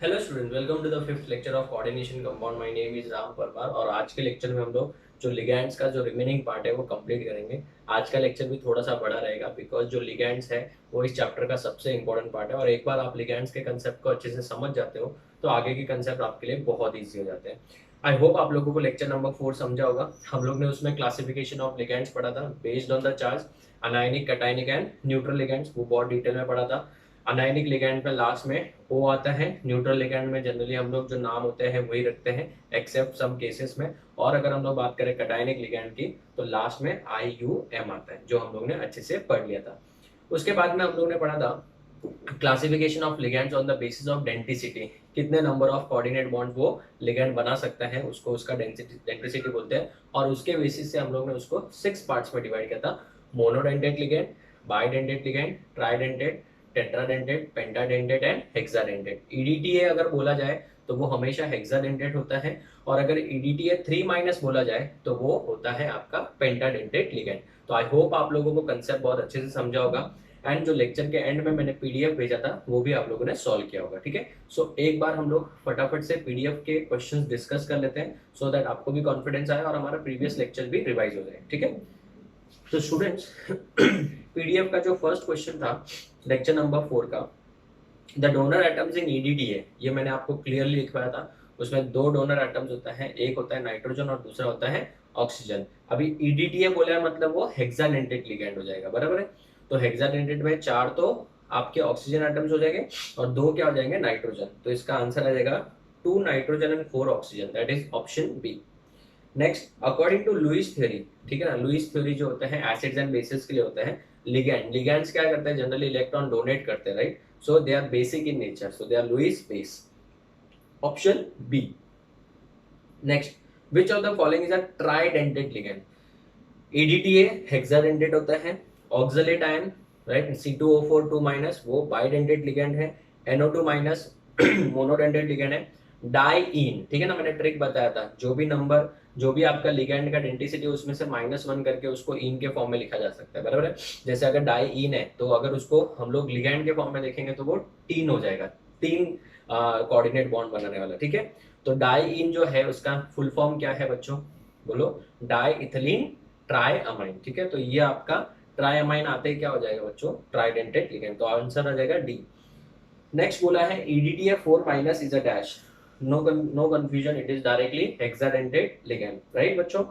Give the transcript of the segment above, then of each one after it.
Hello student, welcome to the fifth lecture of coordination compound. My name is Ram Parmar और आज के lecture में हम लोग जो लिगैंड्स का जो रिमेनिंग पार्ट है वो कंप्लीट करेंगे। आज का लेक्चर भी थोड़ा सा बड़ा रहेगा बिकॉज जो लिगैंड्स है वो इस चैप्टर का सबसे इंपॉर्टेंट पार्ट है और एक बार आप लिगैंड्स के कंसेप्ट को अच्छे से समझ जाते हो तो आगे के कंसेप्ट आपके लिए बहुत ईजी हो जाते हैं। आई होप आप लोगों को लेक्चर नंबर 4 समझा होगा। हम लोग ने उसमें क्लासिफिकेशन ऑफ लिगैंड्स पढ़ा था based on the charge, anionic, cationic and neutral ligands, वो बहुत डिटेल में पढ़ा था। अनायनिक लिगैंड में लास्ट में ओ आता है, न्यूट्रल लिगैंड में जनरली हम लोग जो नाम होते हैं वही रखते हैं एक्सेप्ट सम केसेस में। और अगर हम लोग बात करें कैटायनिक लिगैंड की तो लास्ट में आई यू एम आता है जो हम लोग ने अच्छे से पढ़ लिया था। उसके बाद में हम लोग ने पढ़ा था classification of ligands on the basis of density, कितने नंबर ऑफ कोऑर्डिनेट बॉन्ड वो लिगैंड बना सकता है उसको उसका डेंसिटी बोलते हैं। और उसके बेसिस से हम लोग ने उसको 6 पार्ट्स में डिवाइड किया था। Monodentate ligand, bidentate ligand, tridentate, tetradentate, pentadentate and hexadentate. EDTA अगर बोला जाए तो वो हमेशा हेक्साडेंटेट होता है और अगर ईडीटीए 3- बोला जाए तो वो होता है आपका पेंटाडेंटेट लिगैंड। तो आई होप आप लोगों को कंसेप्ट बहुत अच्छे से समझा होगा एंड जो लेक्चर के एंड में मैंने पीडीएफ भेजा था वो भी आप लोगों ने सॉल्व किया होगा। ठीक है, सो एक बार हम लोग फटाफट से पीडीएफ के क्वेश्चंस डिस्कस कर लेते हैं सो दैट आपको भी कॉन्फिडेंस आए और हमारा प्रीवियस लेक्चर भी रिवाइज हो जाए। ठीक है, तो स्टूडेंट्स पीडीएफ का जो फर्स्ट क्वेश्चन था लेक्चर नंबर 4 का, the donor atoms in EDTA, ये मैंने आपको क्लियरली लिखवाया था। उसमें दो डोनर एटम्स होता है, एक होता है नाइट्रोजन और दूसरा होता है ऑक्सीजन। अभी ईडीटीए बोला है मतलब वो हेक्साडेंटेट लिगैंड हो जाएगा, बराबर है। तो हेक्साडेंटेट में 4 तो आपके ऑक्सीजन एटम्स हो जाएंगे और 2 क्या हो जाएंगे, नाइट्रोजन। तो इसका आंसर आ जाएगा 2 nitrogen and 4 oxygen, that is option B. Next, according to Lewis theory, ठीक है ना, लुईस थ्योरी जो होता है एसिड्स एंड बेसिस के लिए होता है। लिगैंड्स क्या करते हैं, जनरली इलेक्ट्रॉन डोनेट करते हैं, right. So they are basic in nature, so they are Lewis base, option B. Next, which of the following is a tridentate ligand. EDTA hexadentate होता है, ऑक्सलेट आयन, राइट, C2O4 2- वो bidentate ligand है, NO2- monodentate ligand है। Diene, ठीक है ना, मैंने trick बताया था, जो भी आपका लिगैंड का डेंसिटी उसमें से -1 करके उसको इन के फॉर्म में लिखा जा सकता है, बराबर है। जैसे अगर डाइईन है तो अगर उसको हम लोग लिगैंड के फॉर्म में देखेंगे तो वो टीन हो जाएगा, 3 कोऑर्डिनेट बॉन्ड बनाने वाला। ठीक है, तो डाइईन जो है उसका फुल फॉर्म क्या है बच्चों, बोलो, डाई इथिलीन ट्राई अमाइन। ठीक है, तो ये आपका ट्राई अमाइन आते ही क्या हो जाएगा बच्चों, ट्राइडेंटेट लिगैंड, तो आंसर आ जाएगा डी। नेक्स्ट बोला है EDTA 4- is a dash, no confusion, it is directly hexadentate ligand, right बच्चों।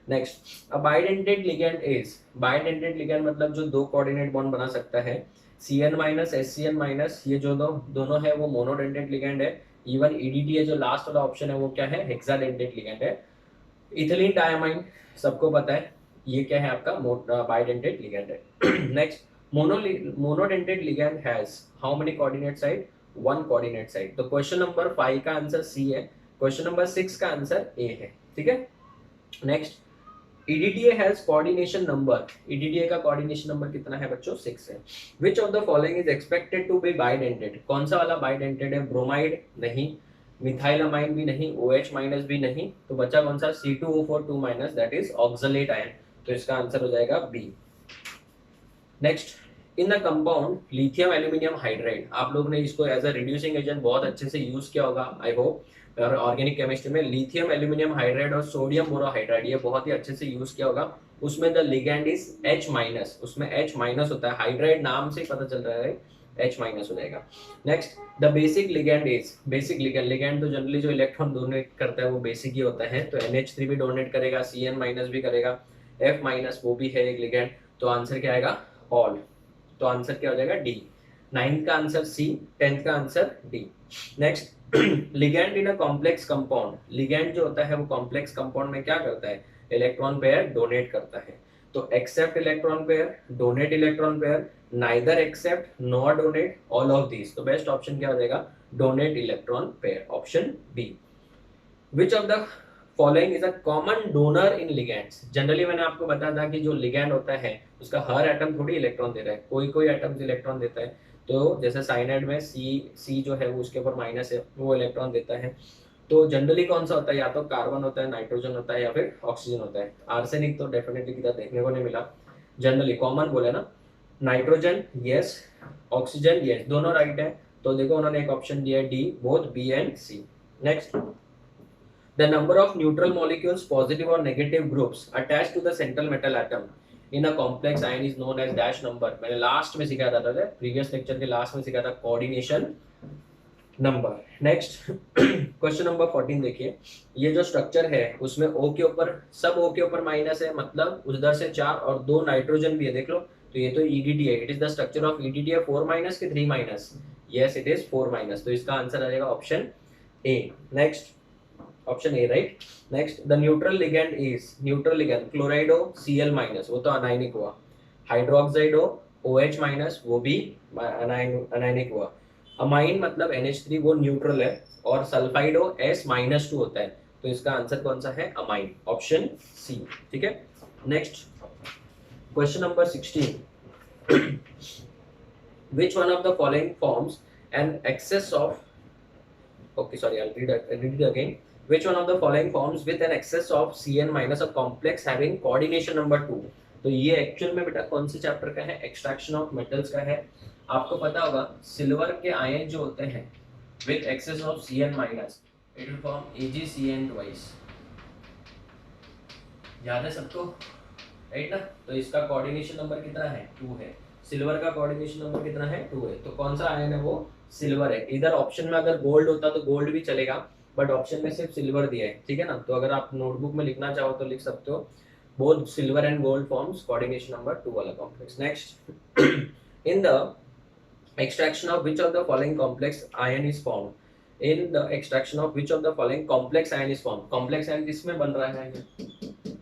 Next, a bidentate ligand is, bidentate ligand मतलब जो 2 कोऑर्डिनेट बॉन्ड बना सकता है, CN- SCN-, ये जो दोनों है वो मोनोडेंटेट लिगैंड है। इवन EDTA जो लास्ट वाला ऑप्शन है वो क्या है, हेक्साडेंटेट लिगैंड है। इथिलीन डायमाइन सबको पता है, ये क्या है आपका बाइडेंटेट लिगैंड है। Next, monodentate ligand has how many coordinate side, 1 coordinate side. तो क्वेश्चन नंबर 5 का आंसर सी है, क्वेश्चन नंबर 6 का आंसर ए है। ठीक है, next, EDTA has coordination number, EDTA का कोऑर्डिनेशन नंबर कितना है बच्चों, 6 है। Which of the following is expected to be bidentate, कौन सा वाला बाइडेंटेड है, ब्रोमाइड नहीं, मिथाइलामाइन भी नहीं, OH- भी नहीं, तो बचा कौन सा, C2O4 2- that is oxalate ion. तो इसका आंसर हो जाएगा B. Next, in the compound lithium aluminium hydride, आप लोग ने इसको एज अ रिड्यूसिंग एजेंट बहुत अच्छे से यूज किया होगा आई होप। और ऑर्गेनिक केमिस्ट्री में लिथियम एल्यूमिनियम हाइड्राइड और सोडियम बोरोहाइड्राइड ये बहुत ही अच्छे से यूज किया होगा। उसमें द लिगैंड इज H-, उसमें H- होता है, हाइड्राइड नाम से पता चल रहा है, H- हो जाएगा। Next, the basic ligand is, basic ligand तो जनरली जो इलेक्ट्रॉन डोनेट करता है वो बेसिक ही होता है, तो NH3 भी डोनेट करेगा, CN- भी करेगा, F- वो भी है एक लिगैंड। तो आंसर क्या आएगा, ऑल। तो आंसर क्या हो जाएगा, डी। 9th का आंसर सी, 10th का answer D. Next, ligand in a complex compound, ligand जो होता है वो कॉम्प्लेक्स कंपाउंड में क्या करता है, इलेक्ट्रॉन पेयर डोनेट करता है। तो accept electron pair, donate electron pair, neither accept nor donate, all of these. तो बेस्ट ऑप्शन क्या हो जाएगा, donate electron pair, option B. Which of the following is a common donor in ligands, generally मैंने आपको बताया था कि जो लिगैंड होता है उसका हर एटम थोड़ी इलेक्ट्रॉन दे रहा है, कोई कोई एटम इलेक्ट्रॉन देता है। तो जैसे साइनाइड में सी जो है वो उसके ऊपर माइनस है, वो इलेक्ट्रॉन देता है। तो जनरली कौन सा होता है, या तो कार्बन होता है, नाइट्रोजन होता है, या फिर ऑक्सीजन होता है। आर्सेनिक तो डेफिनेटली किधर देखने को नहीं मिला। जनरली कॉमन बोले ना, नाइट्रोजन यस, ऑक्सीजन यस, दोनों राइट है। तो देखो उन्होंने एक ऑप्शन दिया है D, both B and C. Next, the number of neutral molecules positive or negative groups attached to the central metal atom in a complex ion is known as dash number। मैंने last में सिखाया था, previous lecture के last में सिखाया था coordination number. Next question number 14 देखिए, ये जो स्ट्रक्चर है उसमें O के ऊपर, सब O के ऊपर माइनस है, मतलब उधर से 4 और 2 नाइट्रोजन भी है, देख लो। तो ये तो EDT है, it is the structure of EDT है 4 माइनस के 3 minus, yes it is 4 minus, तो इसका आंसर आ जाएगा option A. Next option A, right. Next, the neutral ligand is, neutral ligand क्लोराइडो Cl minus, वो तो अनायनिक हुआ। हाइड्रोक्साइडो OH माइनस, वो भी अनायनिक हुआ। अमाइन मतलब NH3, वो न्यूट्रल है, और सल्फाइडो S-2 होता है, तो इसका आंसर कौन सा है, अमाइन, ऑप्शन सी, ठीक है। Next question number 16, which one of the following forms an excess of, okay sorry I'll read it again, which one of the following forms with an excess of Cn minus a complex having coordination number 2। तो ये actual में बेटा कौन से chapter का है, extraction of metals का है। आपको पता होगा सिल्वर के आयन जो होते हैं with excess of Cn minus, it will form AgCN twice, याद है सबको, राइट ना। तो इसका कोऑर्डिनेशन नंबर कितना है, 2 है। सिल्वर का कोऑर्डिनेशन नंबर कितना है, 2 है। तो कौन सा आयन है, वो सिल्वर है। इधर ऑप्शन में अगर गोल्ड होता तो गोल्ड भी चलेगा, बट ऑप्शन में सिर्फ सिल्वर दिया है, ठीक है ना। तो अगर आप नोटबुक में लिखना चाहो तो लिख सकते हो, both silver and gold forms coordination number 2 वाला complex. Next, in the extraction of which of the following complex ion is formed, in the extraction of which of the following complex ion is formed, complex ion किसमें बन रहा है,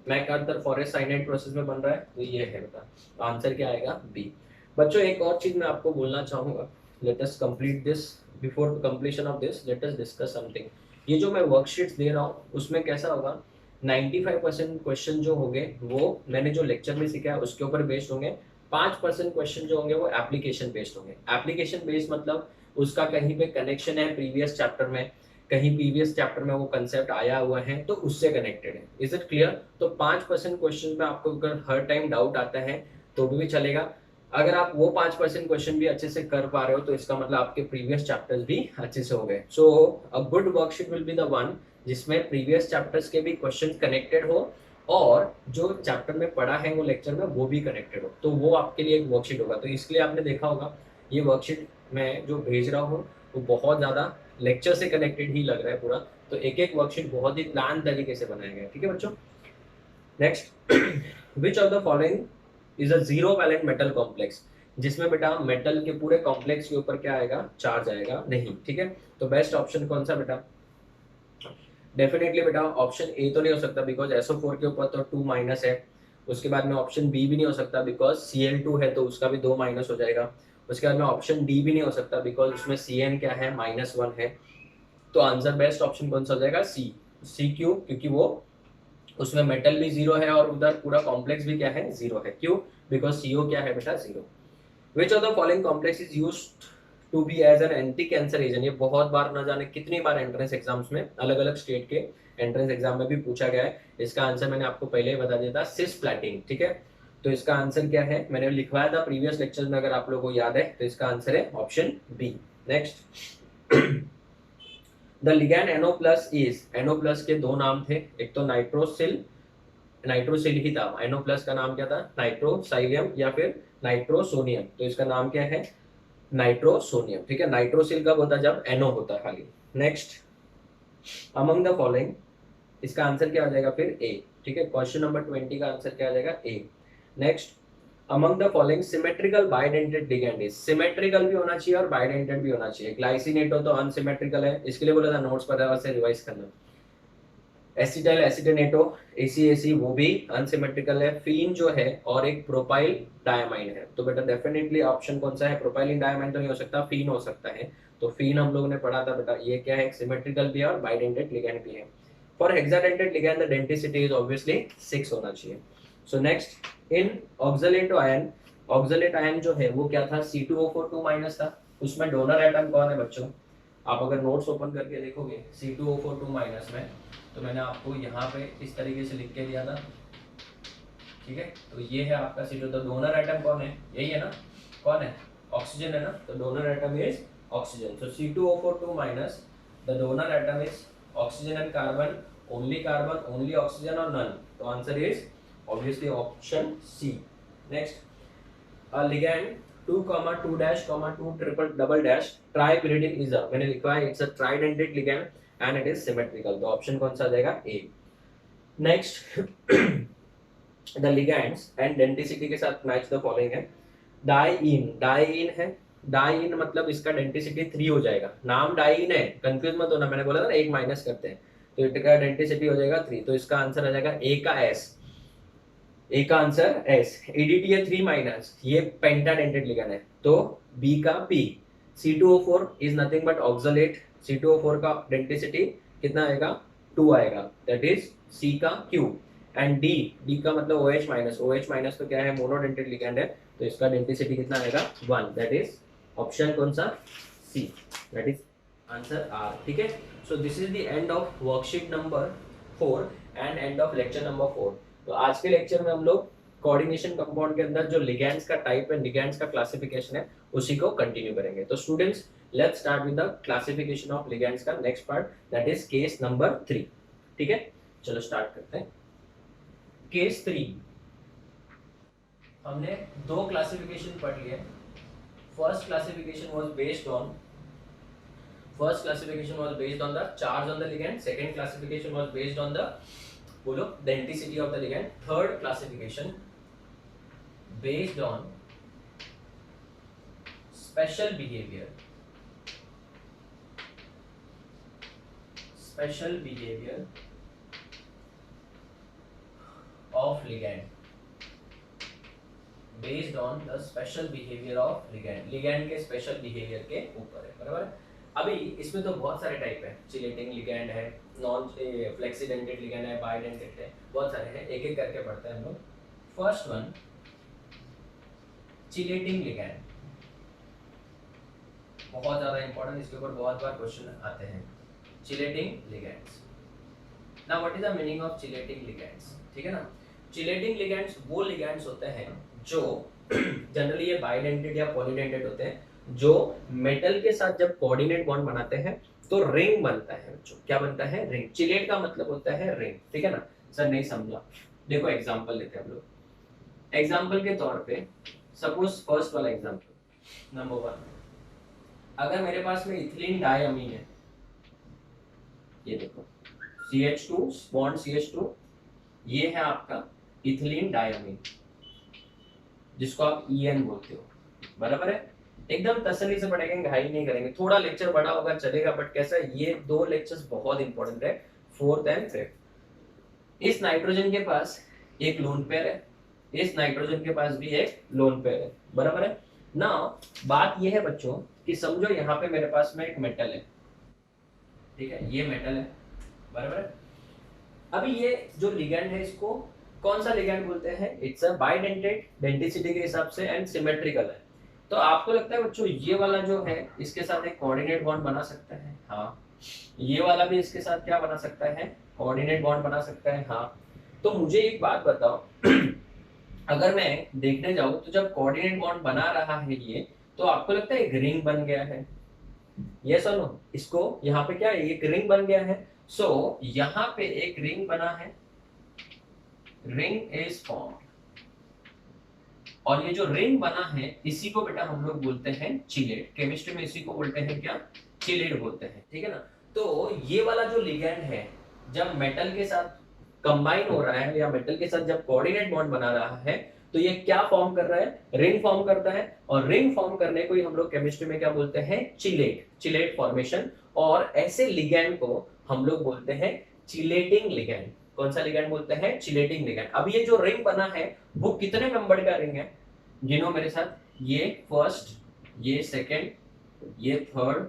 MacArthur forest cyanide process में बन रहा है, तो ये है बेटा, आंसर क्या आएगा, बी। बच्चों एक और चीज मैं आपको बोलना चाहूंगा, let us complete this, before completion of this let us discuss something. ये जो मैं वर्कशीट्स दे रहा हूँ उसमें कैसा होगा, 95% क्वेश्चन जो होंगे वो मैंने जो लेक्चर में सिखाया उसके ऊपर बेस्ड होंगे, 5% क्वेश्चन जो होंगे वो एप्लीकेशन बेस्ड होंगे। एप्लीकेशन बेस्ड मतलब उसका कहीं पे कनेक्शन है प्रीवियस चैप्टर में, कहीं प्रीवियस चैप्टर में वो कंसेप्ट आया हुआ है तो उससे कनेक्टेड है। Is it clear. तो 5% क्वेश्चन में आपको अगर हर टाइम डाउट आता है तो भी चलेगा। अगर आप वो 5% क्वेश्चन भी अच्छे से कर पा रहे हो तो इसका मतलब आपके प्रीवियस चैप्टर्स भी अच्छे से हो गए। So a good worksheet will be the one जिसमें प्रीवियस चैप्टर्स के भी क्वेश्चन कनेक्टेड हो और जो चैप्टर में पढ़ा है वो लेक्चर में वो भी कनेक्टेड हो, तो वो आपके लिए एक वर्कशीट होगा। तो इसके लिए आपने देखा होगा ये वर्कशीट मैं जो भेज रहा हूँ वो बहुत ज़्यादा लेक्चर से कनेक्टेड ही लग रहा है पूरा, तो एक एक वर्कशीट बहुत ही प्लान तरीके से बनाया गया है, ठीक है बच्चों। Next, which of the following is a zero valent metal complex, जिसमें बेटा मेटल के पूरे कॉम्प्लेक्स के ऊपर क्या आएगा, चार्ज आएगा नहीं, ठीक है। तो बेस्ट ऑप्शन कौन सा बेटा, डेफिनेटली बेटा ऑप्शन ए तो नहीं हो सकता बिकॉज SO4 के ऊपर तो 2 माइनस है। उसके बाद में ऑप्शन बी भी नहीं हो सकता बिकॉज Cl2 है तो उसका भी 2 माइनस हो जाएगा। उसके बाद में ऑप्शन डी भी नहीं हो सकता बिकॉज उसमें Cn क्या है, -1 है। तो आंसर बेस्ट ऑप्शन कौन सा हो जाएगा, सी। सी क्यों, क्योंकि वो उसमें मेटल भी 0 है और उधर पूरा कॉम्प्लेक्स भी क्या है, 0 है। क्यों, बिकॉज CO क्या है बेटा, 0। Which of the following complex is used to be as an anti cancer agent, ये बहुत बार न जाने कितनी बार एंट्रेंस एग्जाम्स में अलग अलग स्टेट के एंट्रेंस एग्जाम में भी पूछा गया है। इसका आंसर मैंने आपको पहले ही बता दिया था, सिस्प्लैटिन, ठीक है। तो इसका आंसर क्या है, मैंने लिखवाया था प्रीवियस लेक्चर में, अगर आप लोगों को याद है तो इसका आंसर है option B. Next, the ligand NO+ is, NO+ के 2 नाम थे, एक तो नाइट्रोसिल, नाइट्रोसिल ही था, NO+ का नाम क्या था, नाइट्रोसाइलियम या फिर नाइट्रोसोनियम। तो इसका नाम क्या है, नाइट्रोसोनियम, ठीक है। नाइट्रोसिल कब होता है, जब NO होता है खाली। नेक्स्ट, अमंग द फॉलोइंग, इसका आंसर क्या आ जाएगा फिर ए, ठीक है। क्वेश्चन नंबर 20 का आंसर क्या आ जाएगा, A. Next, among the following symmetrical bidentate ligand is, symmetrical भी होना चाहिए और बाइडेंटेड भी होना चाहिए। ग्लाइसिनेटो तो अनसिमेट्रिकल है, इसके लिए बोला था नोट्स पर से रिवाइज करना। एसिटाइल एसिटेनेटो ACAC वो भी अनसिमेट्रिकल है। फीन जो है और एक प्रोपाइल डायमाइन है, तो बेटा डेफिनेटली ऑप्शन कौन सा है, प्रोपाइलिन डायमाइन तो नहीं हो सकता, फीन हो सकता है। तो फीन हम लोगों ने पढ़ा था बेटा, ये क्या है, सिमेट्रिकल भी है और बाइडेंटेड लिगैंड भी है। For hexadentate ligand the density is obviously 6 होना चाहिए। सो नेक्स्ट, इन ऑक्सलेट आयन, ऑक्सलेट आयन जो है वो क्या था, C2O4 2 था। उसमें डोनर एटम कौन है बच्चों, आप अगर नोट्स ओपन करके देखोगे C2O4 2 में, तो मैंने आपको यहाँ पे इस तरीके से लिख के दिया था, ठीक है। तो ये है आपका C2, तो डोनर एटम कौन है, यही है ना, कौन है, ऑक्सीजन है ना। तो donor atom is oxygen. So C2O4 2 minus, the donor atom is oxygen and carbon, only oxygen or none. The answer is obviously option C. Next, a ligand 2 comma 2 dash comma 2 triple double dash tripyridine is a, मैंने लिखा है it's a tridentate ligand and it is symmetrical. तो option कौन सा आ जाएगा? A. Next the ligands and denticity के साथ match the following है. डाइइन है. डाइइन मतलब इसका डेंटिसिटी 3 हो जाएगा. नाम डाइइन है, कंफ्यूज मत होना, मैंने बोला था ना एक माइनस करते हैं तो इसका डेंटिसिटी हो जाएगा 3. तो इसका आंसर आ जाएगा ए का एस. ए का आंसर एस. एडीटी है 3 माइनस, ये पेंटाडेंटेड लिगैंड है तो बी का P. C2O4 is nothing but oxalate. C2O4 का डेंटिसिटी कितना आएगा? 2 आएगा, दैट इज सी का क्यू. एंड डी का मतलब OH माइनस. OH माइनस तो क्या है? मोनोडेंटेड लिगैंड है तो इसका डेंसिटी कितना आएगा? 1. दैट इज ऑप्शन कौन सा? C. That is answer are. ठीक है. So this is the end of worksheet number 4 and end of lecture number 4. तो आज के लेक्चर में हम लोग कोऑर्डिनेशन कंपाउंड के अंदर जो लिगैंड्स का टाइप है, लिगैंड्स का क्लासिफिकेशन है, उसी को कंटिन्यू करेंगे. तो students, let's start with the classification of ligands का next part, that is case number 3. ठीक है, चलो स्टार्ट करते हैं. केस 3 हमने 2 क्लासिफिकेशन पढ़ लिए. First classification was based on the charge on the ligand. Second classification was based on the, बोलो, density of the ligand. Third classification based on special behaviour of ligand, based on the special behavior of ligand. ligand के special behavior के ऊपर है, बराबर है. अभी इसमें तो बहुत सारे टाइप है. चिलेटिंग लिगैंड है, नॉन फ्लेक्सीडेंटेड लिगैंड है, बाइडेंटेड है, बहुत सारे हैं. एक एक करके पढ़ते हैं हम लोग. First one, chelating ligand. बहुत ज्यादा इंपॉर्टेंट, इसके ऊपर बहुत बार क्वेश्चन आते हैं. Chelating ligands. Now what is the meaning of chelating ligands? ठीक है ना. चिलेटिंग लिगैंड्स वो लिगैंड्स होते हैं जो जनरली ये बाइडेंटेड या पॉलीडेंटेड होते हैं, जो मेटल के साथ जब कोऑर्डिनेट बॉन्ड बनाते हैं तो रिंग बनता है. बच्चों, क्या बनता है? रिंग. चिलेट का मतलब होता है रिंग. ठीक है ना. सर नहीं समझा. देखो एग्जांपल लेते हैं हम लोग. एग्जांपल के तौर पे सपोज फर्स्ट वाला एग्जांपल नंबर 1, अगर मेरे पास में इथिलीन डायमीन है, ये देखो CH2 बॉन्ड CH2, ये है आपका इथिलीन डायमीन, जिसको आप EN बोलते हो, बराबर है. एकदम तसल्ली से पढ़ेंगे, घाई नहीं करेंगे. थोड़ा लेक्चर बड़ा होगा चलेगा, बट कैसा है, ये 2 लेक्चर्स बहुत इंपॉर्टेंट है, 4th एंड 5th. इस नाइट्रोजन के पास एक लोन पेयर है, इस नाइट्रोजन के पास भी एक लोन पेयर है, बराबर है ना. बात ये है बच्चों कि समझो यहाँ पे मेरे पास में एक मेटल है. ठीक है, ये मेटल है, बराबर है. अभी ये जो लिगैंड है, इसको कौन सा लिगैंड बोलते हैं? इट्स अ बाइडेंटेड, डेंसिटी के हिसाब से, एंड सिमेट्रिकल है. तो आपको लगता है बच्चों ये वाला जो है इसके साथ एक कोऑर्डिनेट बॉन्ड बना सकता है? हाँ. ये वाला भी इसके साथ क्या बना सकता है? कोऑर्डिनेट बॉन्ड बना सकता है. हाँ. तो मुझे एक बात बताओ, अगर मैं देखने जाऊं तो जब कोऑर्डिनेट बॉन्ड बना रहा है ये, तो आपको लगता है एक रिंग बन गया है? यस और नो? इसको यहाँ पे क्या है? एक रिंग बन गया है. सो यहाँ पे एक रिंग बना है, रिंग इज फॉर्म, और ये जो रिंग बना है इसी को बेटा हम लोग बोलते हैं चिलेट. केमिस्ट्री में इसी को बोलते हैं क्या? चिलेट बोलते हैं. ठीक है ना. तो ये वाला जो लिगैंड है, जब मेटल के साथ कंबाइन हो रहा है या मेटल के साथ जब कोऑर्डिनेट बॉन्ड बना रहा है, तो ये क्या फॉर्म कर रहा है? रिंग फॉर्म करता है. और रिंग फॉर्म करने को ही हम लोग केमिस्ट्री में क्या बोलते हैं? चिलेट. Chelate formation. और ऐसे लिगैंड को हम लोग बोलते हैं चिलेटिंग लिगैंड. कौन सा लिगैंड बोलते हैं? Chelating ligand. अब ये जो रिंग बना है वो कितने मेंबर्ड का रिंग है? गिनो मेरे साथ. ये फर्स्ट, ये सेकंड, ये थर्ड,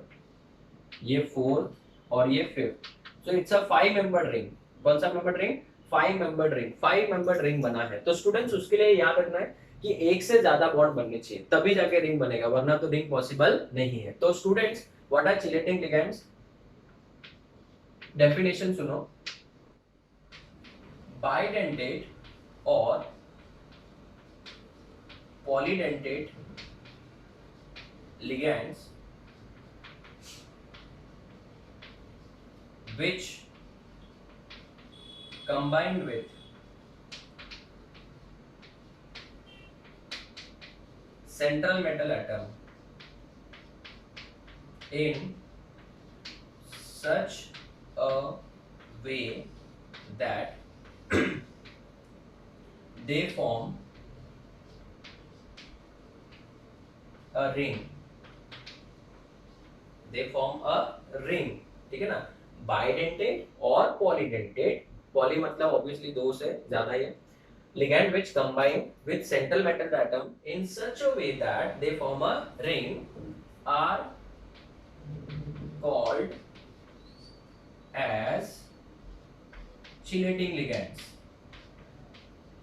ये फोर्थ और ये fifth. So it's a 5 membered ring. कौन सा membered ring? 5 membered ring. 5 membered ring बना है. तो स्टूडेंट्स उसके लिए याद रखना है कि एक से ज्यादा बॉन्ड बनने चाहिए, तभी जाके रिंग बनेगा, वरना तो रिंग पॉसिबल नहीं है. तो students, what are chelating ligands? Definition सुनो. बाइडेंटेट और polydentate ligands which combined with central metal atom in such a way that they form a ring. They form a ring, ठीक है ना, बाइडेंटेड और polydentate. Poly मतलब obviously दो से ज्यादा ही है. Ligand which combine with central metal atom in such a way that they form a ring are called as chelating ligands.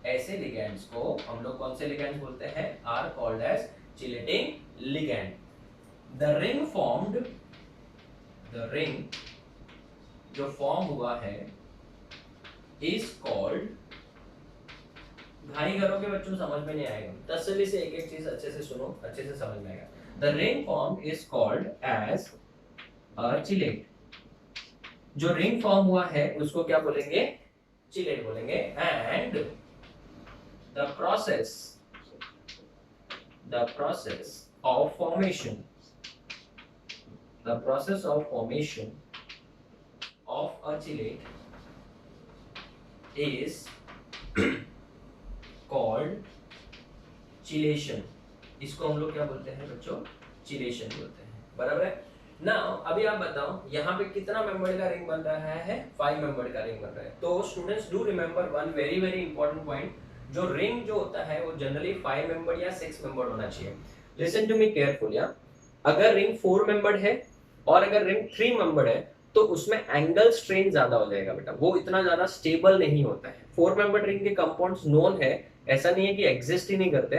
ऐसे ligands को हम लोग कौन से ligands बोलते हैं? Are called as chelating ligand. The ring जो फॉर्म हुआ है is called, घाई करोगे बच्चों समझ में नहीं आएगा, तसल्ली से एक एक चीज अच्छे से सुनो, अच्छे से समझ में आएगा. The ring form is called as a chelate. जो रिंग फॉर्म हुआ है उसको क्या बोलेंगे? चिलेट बोलेंगे. And the process of formation of a chelate is called chilation. इसको हम लोग क्या बोलते हैं बच्चों? चिलेशन बोलते हैं. बराबर है. नाउ अभी आप बताओ यहाँ पे कितना मेंबर का रिंग बन रहा है? 5 मेंबर का रिंग बन रहा है. तो students do remember one very very important point. जो रिंग जो होता है वो जनरली 5 मेंबर या 6 मेंबर होना चाहिए. Listen to me carefully. अगर रिंग 4 मेंबर है और अगर रिंग 3 मेंबर है तो उसमें एंगल स्ट्रेन ज्यादा हो जाएगा बेटा, वो इतना ज्यादा स्टेबल नहीं होता है. 4 मेंबर रिंग के कंपाउंड्स नोन है, ऐसा नहीं है कि एग्जिस्ट ही नहीं करते,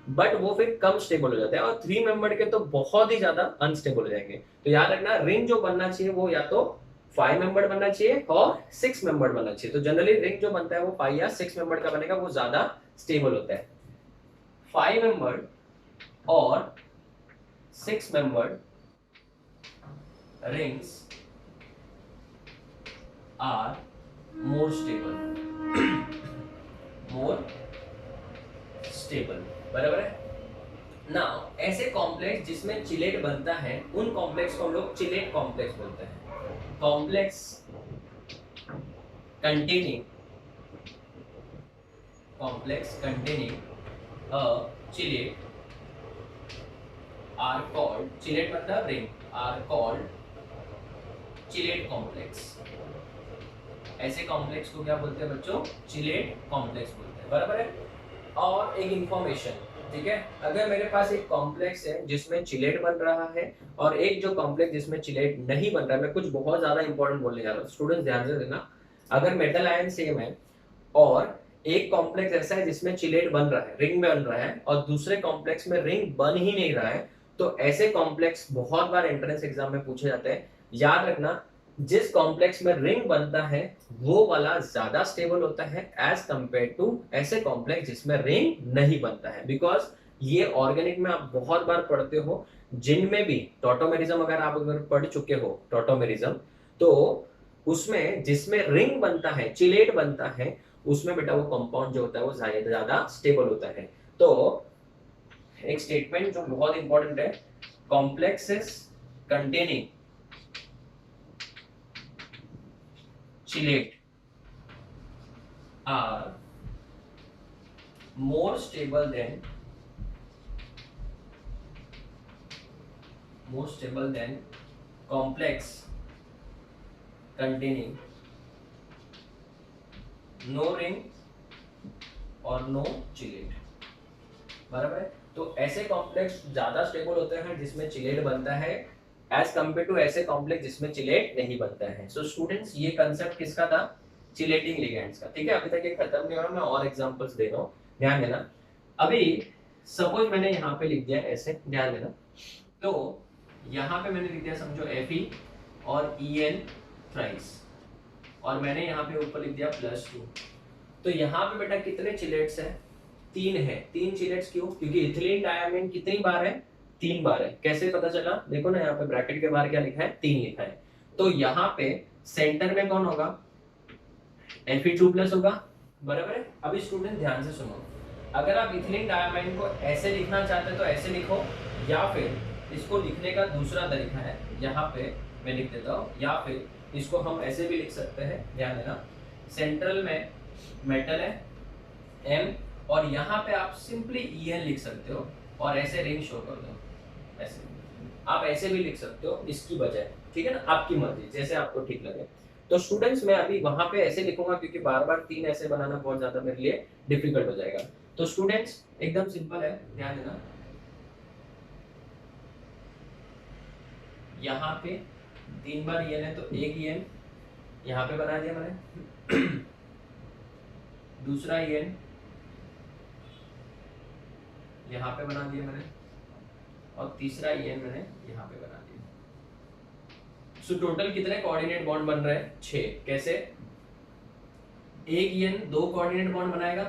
बट वो फिर कम स्टेबल हो जाते हैं. और 3 मेंबर के तो बहुत ही ज्यादा अनस्टेबल हो जाएंगे. तो याद रखना रिंग जो बनना चाहिए वो या तो 5 मेंबर बनना चाहिए और 6 मेंबर बनना चाहिए. तो जनरली रिंग जो बनता है वो 5 या 6 मेंबर का बनेगा, वो ज्यादा स्टेबल होता है. 5 मेंबर और 6 member rings are more stable. बराबर है. नाउ ऐसे कॉम्प्लेक्स जिसमें चिलेट बनता है उन कॉम्प्लेक्स को हम लोग चिलेट कॉम्प्लेक्स बोलते हैं. Complex containing a chelate are called, chelate मतलब ring, are called chelate complex. ऐसे कॉम्प्लेक्स को क्या बोलते हैं बच्चों? चिलेट कॉम्प्लेक्स बोलते हैं. बराबर है. और एक इंफॉर्मेशन, ठीक है, अगर मेरे पास एक कॉम्प्लेक्स है जिसमें चिलेट बन रहा है और एक जो कॉम्प्लेक्स जिसमें चिलेट नहीं बन रहा है, मैं कुछ बहुत ज्यादा इंपॉर्टेंट बोलने जा रहा हूँ, स्टूडेंट्स ध्यान से देना. अगर मेटल आयन सेम है और एक कॉम्प्लेक्स ऐसा है जिसमें चिलेट बन रहा है, रिंग बन रहा है, और दूसरे कॉम्प्लेक्स में रिंग बन ही नहीं रहा है, तो ऐसे कॉम्प्लेक्स बहुत बार एंट्रेंस एग्जाम में पूछे जाते हैं. याद रखना जिस कॉम्प्लेक्स में रिंग बनता है वो वाला ज्यादा स्टेबल होता है एज कंपेयर टू ऐसे कॉम्प्लेक्स जिसमें रिंग नहीं बनता है. बिकॉज ये ऑर्गेनिक में आप बहुत बार पढ़ते हो, जिनमें भी टॉटोमेरिज्म, अगर आप पढ़ चुके हो टॉटोमेरिज्म, तो उसमें जिसमें रिंग बनता है, चिलेट बनता है, उसमें बेटा वो कंपाउंड जो होता है वो ज्यादा स्टेबल होता है. तो एक स्टेटमेंट जो बहुत इंपॉर्टेंट है, complexes containing chelate are more stable than complex containing no ring और no chelate. बराबर है. तो ऐसे कॉम्प्लेक्स ज्यादा स्टेबल होते हैं जिसमें चिलेट बनता है एज कंपेयर टू ऐसे कॉम्प्लेक्स जिसमें चिलेट नहीं बनता है. सो स्टूडेंट्स ये कंसेप्ट किसका था? चिलेटिंग लिगेंड्स का. ठीक है, अभी तक ये खत्म नहीं हो रहा, मैं और एग्जांपल्स दे रहा हूँ, ध्यान देना. अभी सपोज मैंने यहाँ पे लिख दिया ऐसे, ध्यान देना. तो यहाँ पे मैंने लिख दिया समझो Fe और En थ्राइस, और मैंने यहाँ पे ऊपर लिख दिया +2. तो यहाँ पे बेटा कितने चिलेट्स हैं? 3 है. 3 चिलेट्स क्यों? क्योंकि इथिलीन डायमीन कितनी बार है? 3 बार है. कैसे पता चला? देखो ना यहाँ पे ब्रैकेट के बाहर क्या लिखा है? 3 लिखा है. तो यहाँ पे सेंटर में कौन होगा, Fe2+ होगा, बराबर है। अभी स्टूडेंट ध्यान से सुनो, अगर आप इथिलीन डायमाइन को ऐसे लिखना चाहते हो तो ऐसे लिखो, या फिर इसको लिखने का दूसरा तरीका है, यहाँ पे मैं लिख देता हूँ, या फिर इसको हम ऐसे भी लिख सकते हैं। ध्यान देना, सेंट्रल में मेटल है M, और यहाँ पे आप सिंपली En लिख सकते हो और ऐसे रिंग शो कर दो, ऐसे आप ऐसे भी लिख सकते हो इसकी बजाय, ठीक है ना, आपकी मर्जी, जैसे आपको ठीक लगे। तो स्टूडेंट्स मैं अभी वहां पे ऐसे लिखूंगा क्योंकि बार बार 3 ऐसे बनाना बहुत ज्यादा मेरे लिए डिफिकल्ट हो जाएगा। तो स्टूडेंट्स एकदम सिंपल है, ध्यान देना, यहाँ पे 3 बार En है तो एक En यहाँ पे बना दिया मैंने, दूसरा En यहाँ पे बना दिया मैंने, और तीसरा En मैंने यहाँ पे बना दिया। सो टोटल कितने कोऑर्डिनेट बॉन्ड बन रहे हैं, 6। कैसे, एक En 2 कोऑर्डिनेट बॉन्ड बनाएगा,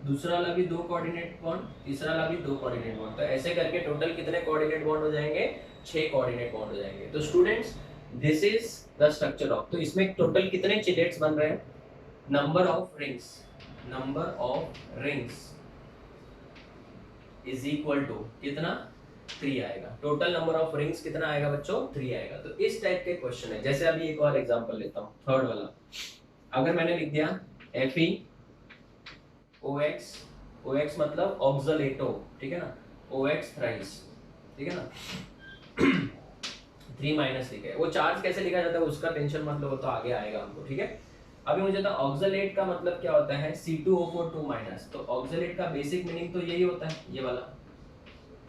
दूसरा वाला भी 2 कोऑर्डिनेट बॉन्ड, तीसरा वाला भी 2 कोऑर्डिनेट बॉन्ड, तो ऐसे करके टोटल कितने कोऑर्डिनेट बॉन्ड हो जाएंगे, 6 कोऑर्डिनेट बॉन्ड हो जाएंगे। तो students this is the structure of, तो इसमें टोटल कितने चिलेट्स बन रहे हैं, number of rings is equal to कितना, 3 आएगा। टोटल नंबर ऑफ रिंग्स कितना आएगा बच्चों, 3 आएगा। तो इस टाइप के क्वेश्चन है। जैसे अभी एक और एग्जांपल लेता हूँ, थर्ड वाला, अगर मैंने लिख दिया FeOX मतलब ऑक्सलेटो, ठीक है ना, OX थ्राइस, ठीक है ना, 3 माइनस लिखा है। वो चार्ज कैसे लिखा जाता है उसका टेंशन मत लो, वो तो आगे आएगा हमको, ठीक है। अभी मुझे तो ऑक्सलेट का मतलब क्या होता है, C2O4 2 माइनस, तो ऑक्सलेट का बेसिक मीनिंग तो यही होता है, ये वाला,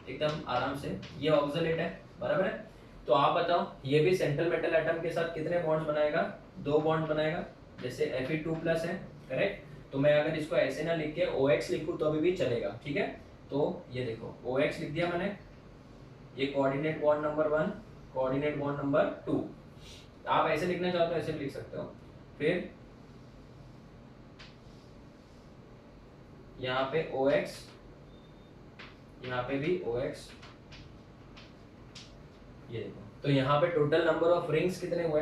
एकदम आराम से, ये ऑक्सलेट है, बराबर है। तो आप बताओ, ये भी सेंट्रल मेटल एटम के साथ कितने बॉन्ड्स बनाएगा, 2 बॉन्ड्स बनाएगा, जैसे Fe2+ है, करेक्ट। तो मैं अगर इसको ऐसे ना लिख के OX लिखूं तो अभी भी चलेगा, ठीक है। तो ये देखो OX लिख दिया मैंने, ये coordinate bond number 1, coordinate bond number 2, आप ऐसे लिखना चाहो तो ऐसे भी लिख सकते हो। फिर यहाँ पे OX, यहाँ पे भी OX, ये देखो। तो यहाँ पे टोटल नंबर ऑफ रिंग्स कितने हुए,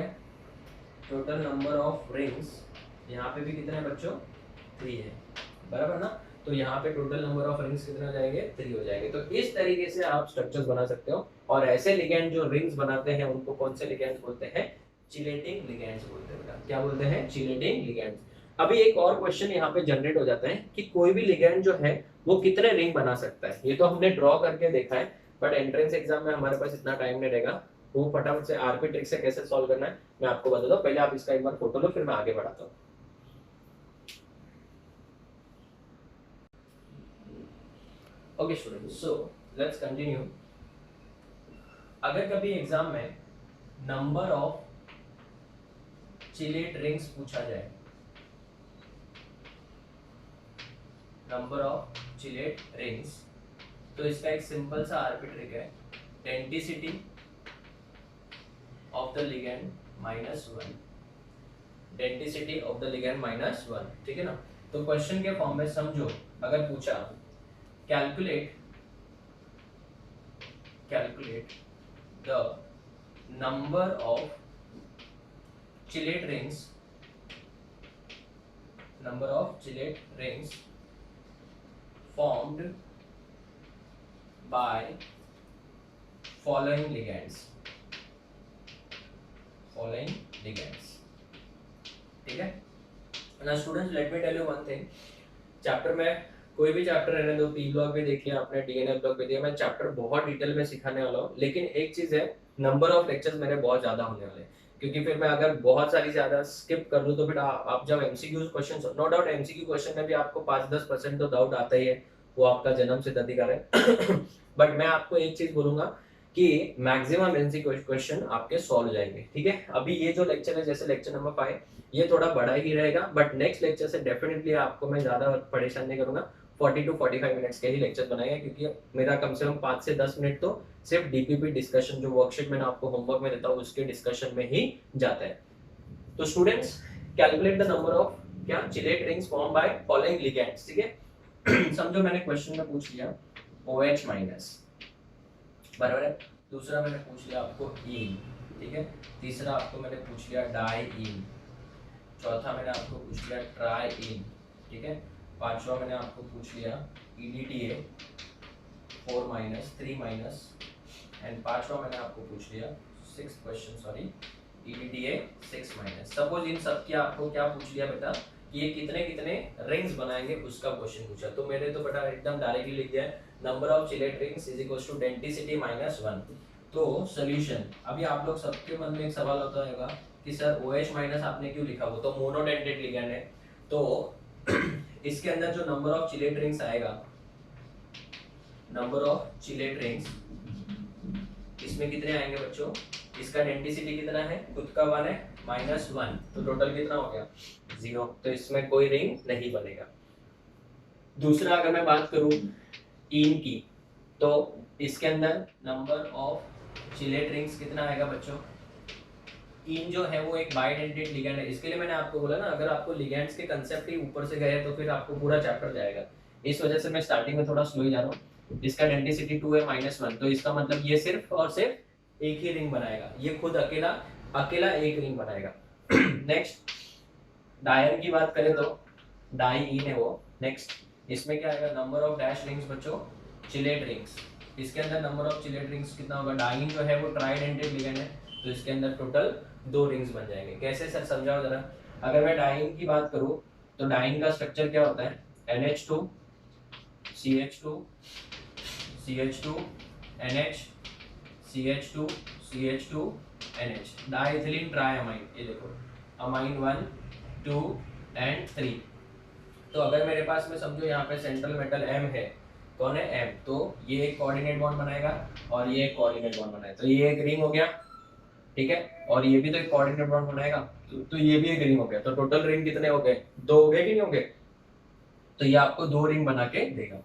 टोटल नंबर ऑफ रिंग्स यहाँ पे भी कितने बच्चों, 3 है, बराबर ना। तो यहाँ पे टोटल नंबर ऑफ रिंग्स कितने हो जाएंगे, 3 हो जाएंगे। तो इस तरीके से आप स्ट्रक्चर्स बना सकते हो। और ऐसे लिगैंड जो रिंग्स बनाते हैं उनको कौन से लिगैंड्स बोलते हैं, चिलेटिंग लिगैंड्स बोलते हैं बेटा। क्या बोलते हैं, चिलेटिंग लिगैंड्स। अभी एक और क्वेश्चन यहाँ पे जनरेट हो जाता है कि कोई भी लिगैंड जो है वो कितने रिंग बना सकता है। ये तो हमने ड्रॉ करके देखा है, बट एंट्रेंस एग्जाम में हमारे पास इतना टाइम नहीं रहेगा। वो फटाफट से आरपी ट्रिक से कैसे सॉल्व करना है मैं आपको बता दूं। पहले आप इसका एक बार फोटो लो, फिर मैं आगे बढ़ाता हूँ। Okay students, so let's continue. अगर कभी एग्जाम में नंबर ऑफ चिलेट रिंग्स पूछा जाए, नंबर ऑफ चिलेट रिंग्स, तो इसका एक सिंपल सा आरपी ट्रिक है, density of the ligand -1, density of the ligand -1, ठीक है ना। तो क्वेश्चन के फॉर्म में समझो, अगर पूछा calculate the number of chelate rings formed by following ligands, ठीक है ना। Students let me tell you one thing, chapter में कोई भी चैप्टर रहने दो, पी ब्लॉक भी देखिए आपने, डीएनए ब्लॉक भी दिया, मैं चैप्टर बहुत डिटेल में सिखाने वाला हूँ। लेकिन एक चीज है, नंबर ऑफ लेक्चर्स मेरे बहुत ज्यादा होने वाले हैं, क्योंकि फिर मैं अगर बहुत सारी ज्यादा स्किप कर लूँ तो फिर आप जब MCQ question, no doubt MCQ question में भी आपको 5-10% तो डाउट आता ही है, वो आपका जन्म सिद्ध अधिकार है। बट मैं आपको एक चीज बोलूंगा कि मैक्सिमम एमसीक्यू क्वेश्चन आपके सॉल्व हो जाएंगे, ठीक है। अभी ये जो लेक्चर है, जैसे लेक्चर नंबर 5, ये थोड़ा बड़ा ही रहेगा, बट नेक्स्ट लेक्चर से डेफिनेटली आपको मैं ज्यादा परेशान नहीं करूंगा। 40 to 45 मिनट्स के ही लेक्चर बनाएंगे, क्योंकि मेरा कम से कम 5 से 10 मिनट तो सिर्फ डीपीपी डिस्कशन, जो वर्कशीट मैंने आपको होमवर्क में देता हूँ उसके डिस्कशन में ही जाता है। तो students calculate the number of क्या chelate rings form by following ligands, ठीक है। समझो मैंने क्वेश्चन में पूछ लिया OH-, बराबर है। दूसरा मैंने पूछ लिया आपको E, ठीक है। तीसरा आपको मैंने पूछ लिया डाइईन, चौथा मैंने आपको पूछ लिया ट्राइईन, ठीक है। पांचवा मैंने आपको पूछ लिया EDTA 4 माइनस 3 माइनस, एंड पांचवा मैंने आपको पूछ लिया 6th question sorry EDTA 6 minus. Suppose in सब की आपको क्या पूछ लिया बेटा कि ये कितने कितने रिंग्स बनाएंगे उसका क्वेश्चन पूछा, तो मैंने तो बेटा एकदम डायरेक्टली लिख दिया है number of chelate rings is equal to density minus 1। तो सॉल्यूशन, अभी आप लोग सबके मन में एक सवाल होता होगा कि सर OH माइनस आपने क्यों लिखा, वो तो मोनोडेंटेट लिगैंड है। तो इसके अंदर जो नंबर ऑफ चिलेट रिंग्स आएगा, नंबर ऑफ चिलेट रिंग्स इसमें कितने आएंगे बच्चों, इसका डेंसिटी कितना है, खुद का 1 है -1, तो टोटल कितना हो गया 0, तो इसमें कोई रिंग नहीं बनेगा। दूसरा अगर मैं बात करूं इन की, तो इसके अंदर नंबर ऑफ चिलेट रिंग्स कितना आएगा बच्चों, इन जो है वो एक बाइडेंटेट लिगैंड है। इसके लिए मैंने आपको बोला ना, अगर आपको लिगैंड्स के कंसेप्ट ही ऊपर से गए तो फिर आपको पूरा चैप्टर जाएगा, इस वजह से मैं स्टार्टिंग में थोड़ा स्लो ही जा रहा हूँ। इसका डेंसिटी 2 है -1, तो इसका मतलब ये सिर्फ और सिर्फ एक ही रिंग बनाएगा, ये खुद अकेला एक रिंग बनाएगा। नेक्स्ट डायन की बात करें तो डाइईन है वो। नेक्स्ट इसमें क्या आएगा, नंबर ऑफ डैश रिंग्स बच्चों, चिलेट रिंग्स, इसके अंदर नंबर ऑफ चिलेट रिंग्स कितना होगा, डाइईन जो है वो ट्राइडेंटेट लिगैंड है, तो इसके अंदर टोटल 2 रिंग्स बन जाएंगे। कैसे सर समझाओ जरा। अगर मैं डाइईन की बात करूं तो डाइईन का स्ट्रक्चर क्या होता है, NH2 CH2 CH2 NH CH2 CH2 NH, diethylene ट्राइअमाइन। ये देखो अमाइन 1 2 एंड 3। तो अगर मेरे पास में समझो यहाँ पे सेंट्रल मेटल M है, कौन है M, तो ये एक कोऑर्डिनेट बॉन्ड बनाएगा और ये एक कोऑर्डिनेट बॉन्ड बनाएगा, तो ये एक रिंग हो गया, ठीक है। और ये भी तो एक कोऑर्डिनेट बॉन्ड बनाएगा, तो ये भी एक रिंग हो गया, तो टोटल रिंग कितने हो गए, 2 हो गए कि नहीं हो गए, तो ये आपको 2 रिंग बना के देगा।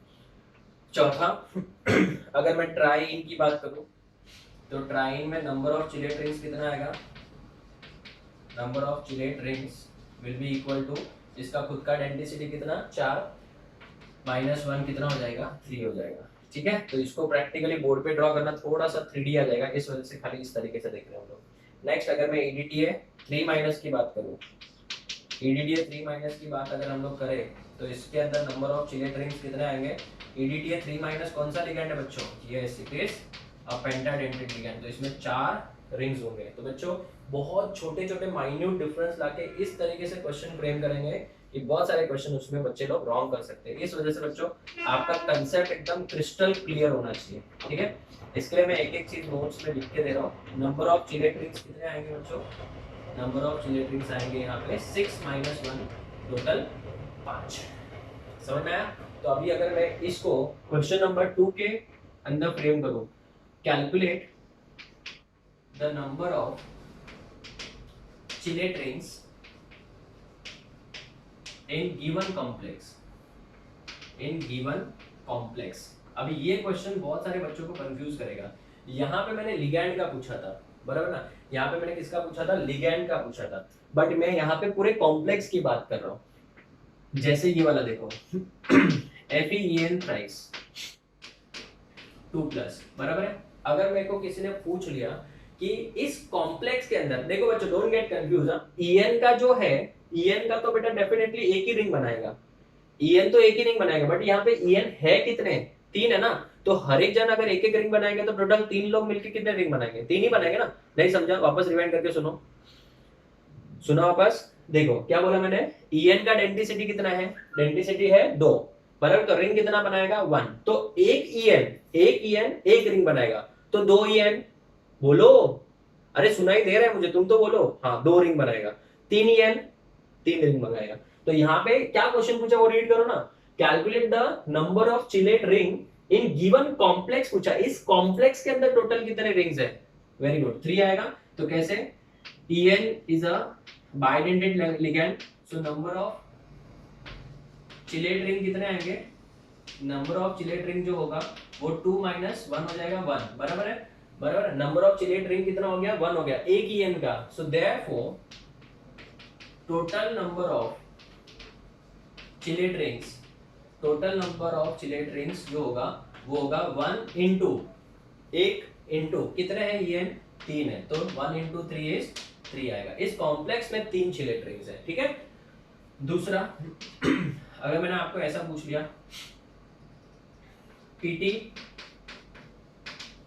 चौथा अगर मैं ट्राइईन की बात करूं तो ट्राइईन में नंबर ऑफ चिलेट रिंग्स कितना आएगा, number of chelate rings will be equal to, इसका खुद का डेंसिटी कितना 4 -1 कितना हो जाएगा 3 हो जाएगा, ठीक है। तो इसको प्रैक्टिकली बोर्ड पे ड्रॉ करना थोड़ा सा 3D आ जाएगा, इस वजह से खाली इस तरीके से देख रहे हैं हम लोग। नेक्स्ट अगर मैं EDTA 3 माइनस की बात करूं, EDTA 3 माइनस की बात अगर हम लोग करें तो इसके अंदर नंबर ऑफ चिलेट रिंग्स कितने आएंगे, EDTA 3 माइनस कौन सा लिगैंड है बच्चों, ये इट इज अ पेंटाडेंटेट लिगैंड, तो इसमें 4 रिंग्स होंगे। तो बच्चों बहुत छोटे छोटे माइन्यूट डिफरेंस लाके इस तरीके से क्वेश्चन फ्रेम करेंगे कि बहुत सारे क्वेश्चन उसमें बच्चे लोग रॉन्ग कर सकते हैं। इस वजह से बच्चों आपका कंसेप्ट एकदम क्रिस्टल क्लियर होना चाहिए, ठीक है। इसके लिए मैं एक एक चीज नोट्स में लिख के दे रहा हूँ। नंबर ऑफ चिलेट रिंग्स कितने आएंगे बच्चों, नंबर ऑफ चिलेट रिंग्स आएंगे यहाँ पे 6 - 1 टोटल 5। समझ में आया। तो अभी अगर मैं इसको क्वेश्चन नंबर 2 के अंदर फ्रेम करूं, calculate the number of chelate rings in given complex. अभी ये क्वेश्चन बहुत सारे बच्चों को कंफ्यूज करेगा। यहाँ पे मैंने लिगैंड का पूछा था, बराबर ना, यहाँ पे मैंने किसका पूछा था, लिगैंड का पूछा था, बट मैं यहाँ पे पूरे कॉम्प्लेक्स की बात कर रहा हूँ। जैसे ये वाला देखो FeEn थ्राइस 2+, बराबर है। अगर मेरे को किसी ने पूछ लिया कि इस कॉम्प्लेक्स के अंदर, देखो बच्चों डोंट गेट कंफ्यूज, En का जो है, En का तो बेटा डेफिनेटली एक ही रिंग बनाएगा, En तो एक ही रिंग बनाएगा, बट यहाँ पे En है कितने, 3 है ना, तो हर एक जन अगर एक एक रिंग बनाएंगे तो टोटल 3 लोग मिलकर कितने रिंग बनाएंगे, 3 ही बनाएंगे ना। नहीं समझा, वापस रिवाइंड करके सुनो वापस। देखो क्या बोला मैंने, En का डेंसिटी कितना है, डेंसिटी है 2, बराबर, तो रिंग कितना बनाएगा 1, तो एक En एक रिंग बनाएगा, तो 2 En, बोलो, अरे सुनाई दे रहा है मुझे, तुम तो बोलो, हाँ 2 रिंग बनाएगा, 3 En 3 रिंग बनाएगा। तो यहाँ पे क्या क्वेश्चन पूछा वो रीड करो ना, calculate the number of chelate ring in given complex पूछा, इस कॉम्प्लेक्स के अंदर टोटल कितने रिंग्स है, वेरी गुड 3 आएगा। तो कैसे, En is a bidentate ligand, so number of chelate ring कितने आएंगे, नंबर ऑफ चिलेट रिंग जो होगा वो 2 - 1 हो जाएगा 1, बराबर है, बराबर। नंबर ऑफ चिलेट रिंग कितना हो गया, 1 हो गया, एक ही En का, so therefore total number of chelate rings, total number of chelate rings जो होगा वो होगा 1 × 1 × कितने हैं En 3 है, तो 1 into 3 is 3 आएगा। इस कॉम्प्लेक्स में 3 चिलेट रिंग्स है, ठीक है। दूसरा अगर मैंने आपको ऐसा पूछ लिया पीटी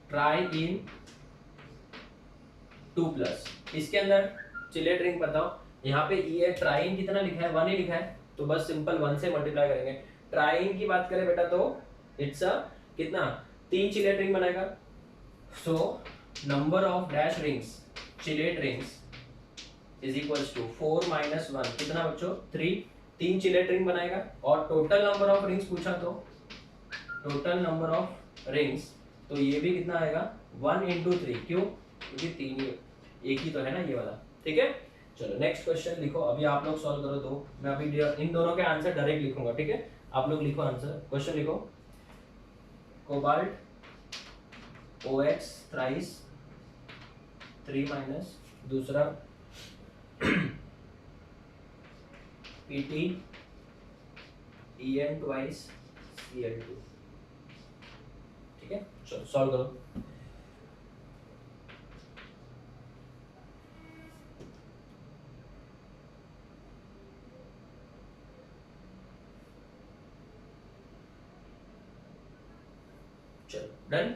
ट्राई इन 2+, इसके अंदर चिलेट रिंग बताओ। यहाँ पे ये ट्राइन कितना लिखा है, 1 ही लिखा है, तो बस सिंपल 1 से मल्टीप्लाई करेंगे। ट्राइन की बात करें बेटा तो इट्स अ कितना 3 चिलेट रिंग बनाएगा। So number of dash rings chelate rings is equals to 4 - 1 कितना बच्चों 3 चिलेट रिंग बनाएगा। और टोटल नंबर ऑफ रिंग्स पूछा तो टोटल नंबर ऑफ रिंग्स तो ये भी कितना आएगा 1 into 3, क्यों क्योंकि 3 ही एक ही तो है ना ये वाला, ठीक है। चलो नेक्स्ट क्वेश्चन लिखो, अभी आप लोग सॉल्व करो दो, मैं अभी इन दोनों के आंसर डायरेक्ट लिखूंगा, ठीक है। आप लोग लिखो आंसर, क्वेश्चन लिखो कोबाल्ट OX थ्राइस 3 माइनस दूसरा PT EN ट्वाइस Cl2, ठीक है। चलो सॉल्व करो। चलो डन।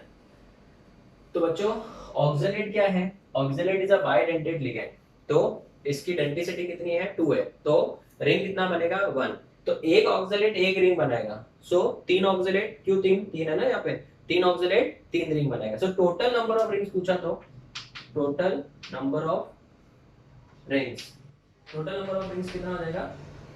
तो बच्चों ऑक्सलेट क्या है, oxalate is a bidentate ligand, तो इसकी डेंसिटी कितनी है 2 है, तो रिंग कितना बनेगा 1, तो एक ऑक्सलेट एक रिंग बनाएगा। सो 3 ऑक्सलेट, क्यों 3 है ना यहाँ पे, 3 ऑक्सलेट 3 रिंग बनाएगा। So total number of rings पूछा तो टोटल नंबर ऑफ रिंग्स कितना हो जाएगा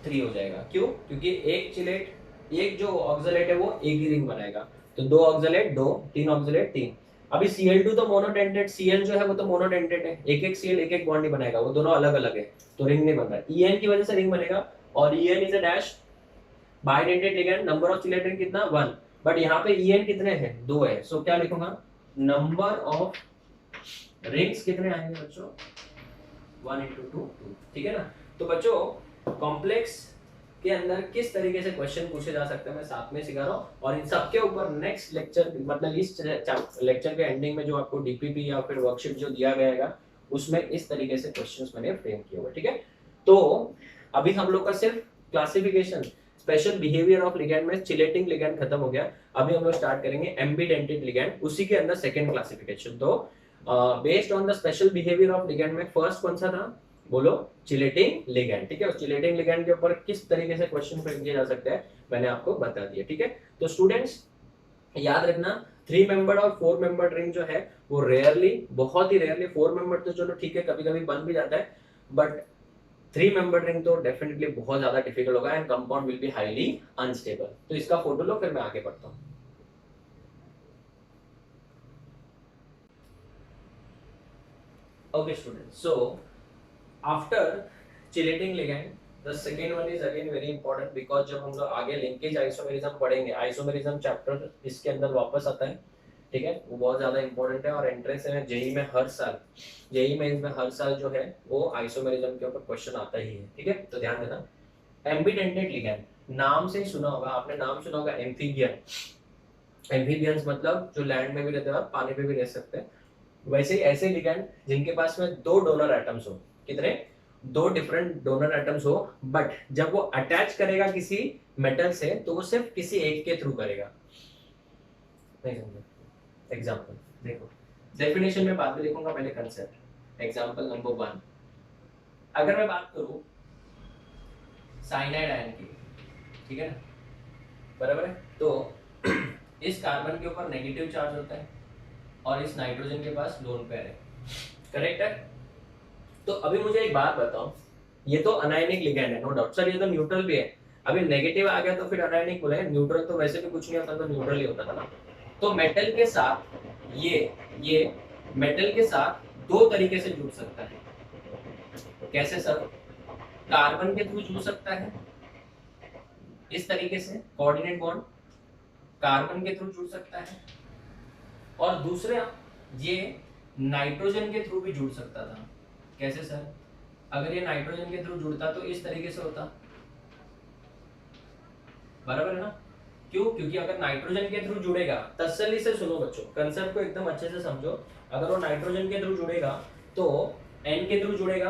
3 हो जाएगा। क्यों, क्योंकि एक जो ऑक्सलेट है वो एक ही रिंग बनाएगा, तो 2 ऑक्सलेट 2, 3 ऑक्सलेट 3। अभी Cl2 तो मोनोडेंटेट, Cl जो है वो तो मोनोडेंटेट है, एक Cl एक बॉन्ड ही बनाएगा, वो दोनों अलग अलग है, तो रिंग नहीं बन रहा। En की वजह से रिंग बनेगा, और En is a dash bidentate ligand, number of chelate ring कितना 1, बट यहाँ पे En कितने हैं 2 है, सो क्या लिखूंगा नंबर ऑफ रिंग्स कितने आएंगे बच्चों 1 into 2 2, ठीक है ना। तो बच्चों कॉम्प्लेक्स के अंदर किस तरीके से क्वेश्चन पूछे जा सकते हैं मैं साथ में सिखा रहा हूँ, और इन सब के ऊपर नेक्स्ट लेक्चर मतलब इस लेक्चर के एंडिंग में जो आपको डीपीपी या फिर वर्कशीट जो दिया गया उसमें इस तरीके से क्वेश्चंस मैंने फ्रेम किए हुए, ठीक है। तो अभी हम लोग का सिर्फ classification special behaviour of ligand में चिलेटिंग लिगैंड खत्म हो गया। अभी हम लोग स्टार्ट करेंगे एम्बीडेंटेड लिगैंड, उसी के अंदर सेकंड क्लासिफिकेशन। तो based on the special behaviour of ligand में फर्स्ट कौन सा था बोलो चिलेटिंग लिगैंड, ठीक है। उस चिलेटिंग लिगैंड के ऊपर किस तरीके से क्वेश्चन फ्रेम किया जा सकता है मैंने आपको बता दिया, ठीक है। तो स्टूडेंट्स याद रखना 3 मेंबर्ड और 4 मेंबर्ड रिंग जो है वो रेयरली, बहुत ही रेयरली, 4 मेंबर्ड तो चलो ठीक है कभी कभी बन भी जाता है, बट 3 मेंबर्ड रिंग तो डेफिनेटली बहुत ज्यादा डिफिकल्ट होगा and compound will be highly unstable. तो इसका फोटो लो फिर मैं आगे बढ़ता हूँ। Okay students, so after chelating ligand the second one is again very important because जब हम लोग आगे लिंकेज आइसोमेरिज्म पढ़ेंगे, आइसोमेरिज्म चैप्टर इसके अंदर वापस आता है, ठीक है। वो बहुत ज्यादा इंपॉर्टेंट है और एंट्रेंस में जेई में हर साल जो है वो आइसोमेरिज्म के ऊपर क्वेश्चन आता ही है, ठीक है। तो ध्यान देना एम्बीडेंटेड लिगैंड नाम से ही सुना होगा आपने, नाम सुना होगा एम्फीबियन, एम्फीबियंस मतलब जो लैंड में भी रहते हैं और पानी पे भी रह सकते हैं। वैसे ही ऐसे लिगैंड जिनके पास में 2 डोनर एटम्स हो, कितने 2 डिफरेंट डोनर एटम्स हो, बट जब वो अटैच करेगा किसी मेटल से तो वो सिर्फ किसी एक के थ्रू करेगा। नहीं समझे, एग्जांपल देखो, डेफिनेशन में बाद में लिखूंगा, पहले कंसेप्ट। एग्जांपल नंबर 1, अगर मैं बात करूं साइनाइड आयन की, ठीक है ना, बराबर है, तो इस कार्बन के ऊपर नेगेटिव चार्ज होता है और इस नाइट्रोजन के पास लोन पेयर है, करेक्ट है। तो अभी मुझे एक बात बताओ, ये तो अनायनिक लिगैंड है नो डाउट सर, ये तो न्यूट्रल भी है, अभी नेगेटिव आ गया तो फिर अनायनिक बोलेंगे, न्यूट्रल तो वैसे भी कुछ नहीं होता तो न्यूट्रल ही होता था ना। तो मेटल के साथ ये मेटल के साथ 2 तरीके से जुड़ सकता है, कैसे सर, कार्बन के थ्रू जुड़ सकता है इस तरीके से कोऑर्डिनेट बॉन्ड, कार्बन के थ्रू जुड़ सकता है, और दूसरा ये नाइट्रोजन के थ्रू भी जुड़ सकता था, कैसे सर, अगर ये नाइट्रोजन के थ्रू जुड़ता तो इस तरीके से होता, बराबर है ना, क्यों? क्योंकि अगर नाइट्रोजन के थ्रू जुड़ेगा, तसल्ली से सुनो बच्चों, कंसेप्ट को एकदम अच्छे से समझो। अगर वो नाइट्रोजन के थ्रू जुड़ेगा तो N के थ्रू जुड़ेगा,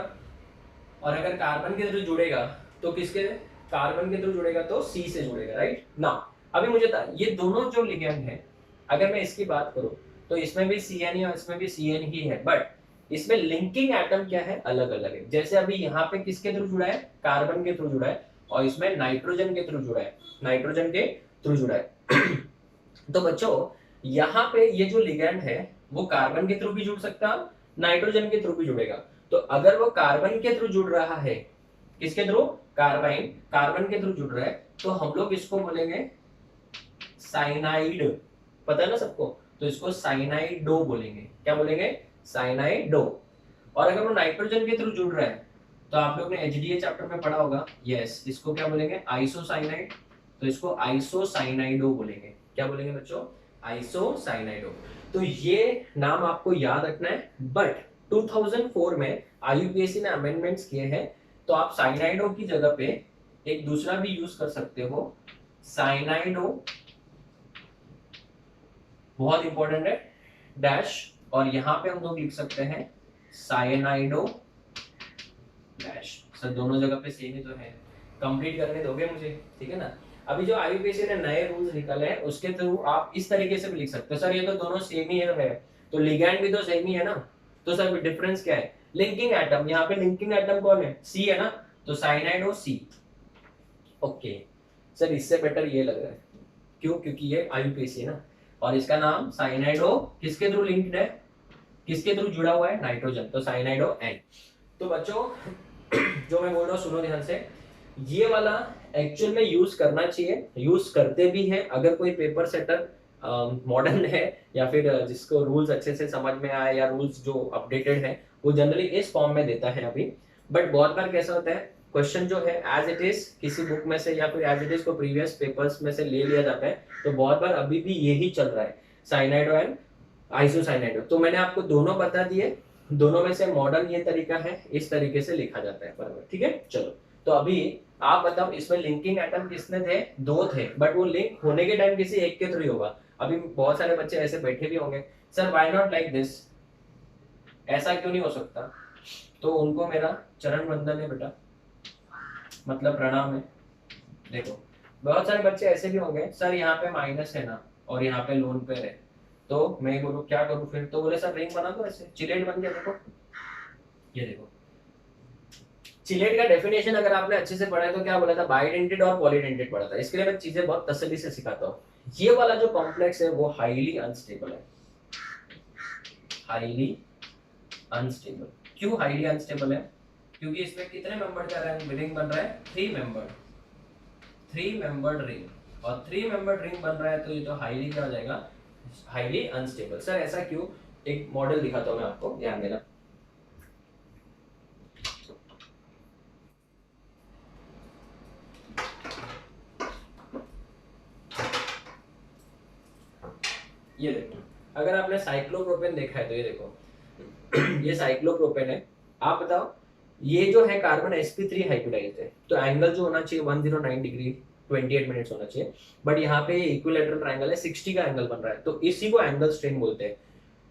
और अगर कार्बन के थ्रू जुड़ेगा तो किसके, कार्बन के थ्रू जुड़ेगा तो C से जुड़ेगा, राइट ना। अभी मुझे ये दोनों जो लिगेंड है, अगर मैं इसकी बात करूं तो इसमें भी CN है और इसमें भी CN ही है, बट इसमें लिंकिंग एटम क्या है, अलग अलग है। जैसे अभी यहाँ पे किसके थ्रू जुड़ा है, कार्बन के थ्रू जुड़ा है, और इसमें नाइट्रोजन के थ्रू जुड़ा है, नाइट्रोजन के थ्रू जुड़ा है। तो बच्चों यहाँ पे ये जो लिगैंड है वो कार्बन के थ्रू भी जुड़ सकता है, नाइट्रोजन के थ्रू भी जुड़ेगा। तो अगर वो कार्बन के थ्रू जुड़ रहा है, किसके थ्रू, कार्बाइन, कार्बन के थ्रू जुड़ रहा है, तो हम लोग इसको बोलेंगे साइनाइड, पता है ना सबको, तो इसको साइनाइडो बोलेंगे। क्या बोलेंगे, साइनाइडो। और अगर वो नाइट्रोजन के थ्रू जुड़ रहा है तो आप लोग ने एचडीए चैप्टर में पढ़ा होगा, यस, इसको क्या बोलेंगे, आइसोसाइनाइड, तो इसको आइसोसाइनाइडो बोलेंगे। क्या बोलेंगे बच्चों, आइसोसाइनाइडो। तो ये नाम आपको याद रखना है, बट 2004 में आईयूपीएसी ने अमेंडमेंट्स किए हैं, तो आप साइनाइडो की जगह पे एक दूसरा भी यूज कर सकते हो, साइनाइडो, बहुत इंपॉर्टेंट है, डैश, और यहां पे हम लोग लिख सकते हैं साइनाइडो डैश। सर दोनों जगह पे सेम ही तो है, कंप्लीट करने दोगे मुझे, ठीक है ना। अभी जो आईयूपीएसी ने नए रूल्स निकाले हैं उसके थ्रू आप इस तरीके से भी लिख सकते हो, सर ये तो दोनों सेम ही है, तो लिगैंड भी तो सेम ही है ना, तो सर डिफरेंस क्या है, लिंकिंग एटम, यहाँ पे लिंकिंग एटम कौन है, सी है ना, तो साइनाइडो सी। ओके सर, इससे बेटर ये लग रहा है, क्यों, क्योंकि ये आईयूपीएसी है ना, और इसका नाम साइनाइडो किसके थ्रू लिंक्ड है, किसके थ्रू जुड़ा हुआ है, नाइट्रोजन, तो साइनाइडो एन। तो बच्चों जो मैं बोल रहा हूँ सुनो ध्यान से, ये वाला एक्चुअल में यूज करना चाहिए, यूज करते भी हैं अगर कोई पेपर सेटर मॉडर्न है, या फिर जिसको रूल्स अच्छे से समझ में आए, या रूल्स जो अपडेटेड है, वो जनरली इस फॉर्म में देता है अभी। बट बहुत बार कैसा होता है, क्वेश्चन जो है एज इट इज किसी बुक में से या फिर एज इट इज को प्रीवियस पेपर्स में से ले लिया जाता है, तो बहुत बार अभी भी यही चल रहा है, साइनाइडो एंड आइसोसाइनाइडो। तो मैंने आपको दोनों बता दिए, दोनों में से मॉडर्न ये तरीका है, इस तरीके से लिखा जाता है, बराबर, ठीक है। चलो तो अभी आप बताओ, इसमें लिंकिंग एटम किसने थे, दो थे, बट वो लिंक होने के टाइम किसी एक के थ्रू होगा। अभी बहुत सारे बच्चे ऐसे बैठे भी होंगे, sir why not like this, ऐसा क्यों नहीं हो सकता, तो उनको मेरा चरण वंदन है बेटा, मतलब प्रणाम है। देखो बहुत सारे बच्चे ऐसे भी होंगे, सर यहाँ पे माइनस है ना, और यहाँ पे लोन पे है, तो मैं बोलूँ क्या करूँ फिर, तो बोले सर रिंग बना दो, ऐसे चिलेट बन गया। देखो ये देखो, चिलेट का डेफिनेशन अगर आपने अच्छे से पढ़ा है तो क्या बोला था, बाइडेंटेड और पॉलीडेंटेड पढ़ा था। इसके लिए मैं चीजें बहुत तसल्ली से सिखाता हूँ। ये वाला जो कॉम्प्लेक्स है वो हाईली अनस्टेबल है, हाईली अनस्टेबल। क्यों हाईली अनस्टेबल है, क्योंकि इसमें कितने मेंबर का रिंग बन रहा है, 3 मेंबर, 3 मेंबर्ड रिंग, और 3 मेंबर्ड रिंग बन रहा है, तो ये तो हाईली क्या हो जाएगा, हाईली अनस्टेबल। सर ऐसा क्यों, एक मॉडल दिखाता हूँ मैं आपको, ध्यान देना। ये देखो, अगर आपने साइक्लोप्रोपेन देखा है तो ये देखो ये साइक्लोप्रोपेन है। आप बताओ, ये जो है कार्बन sp3 हाइब्रिडाइज्ड है, तो एंगल जो होना चाहिए 109 डिग्री 28 मिनट्स होना चाहिए, बट यहाँ पे इक्विलैटरल ट्रायंगल है, 60 का एंगल बन रहा है, तो इसी को एंगल स्ट्रेन बोलते हैं।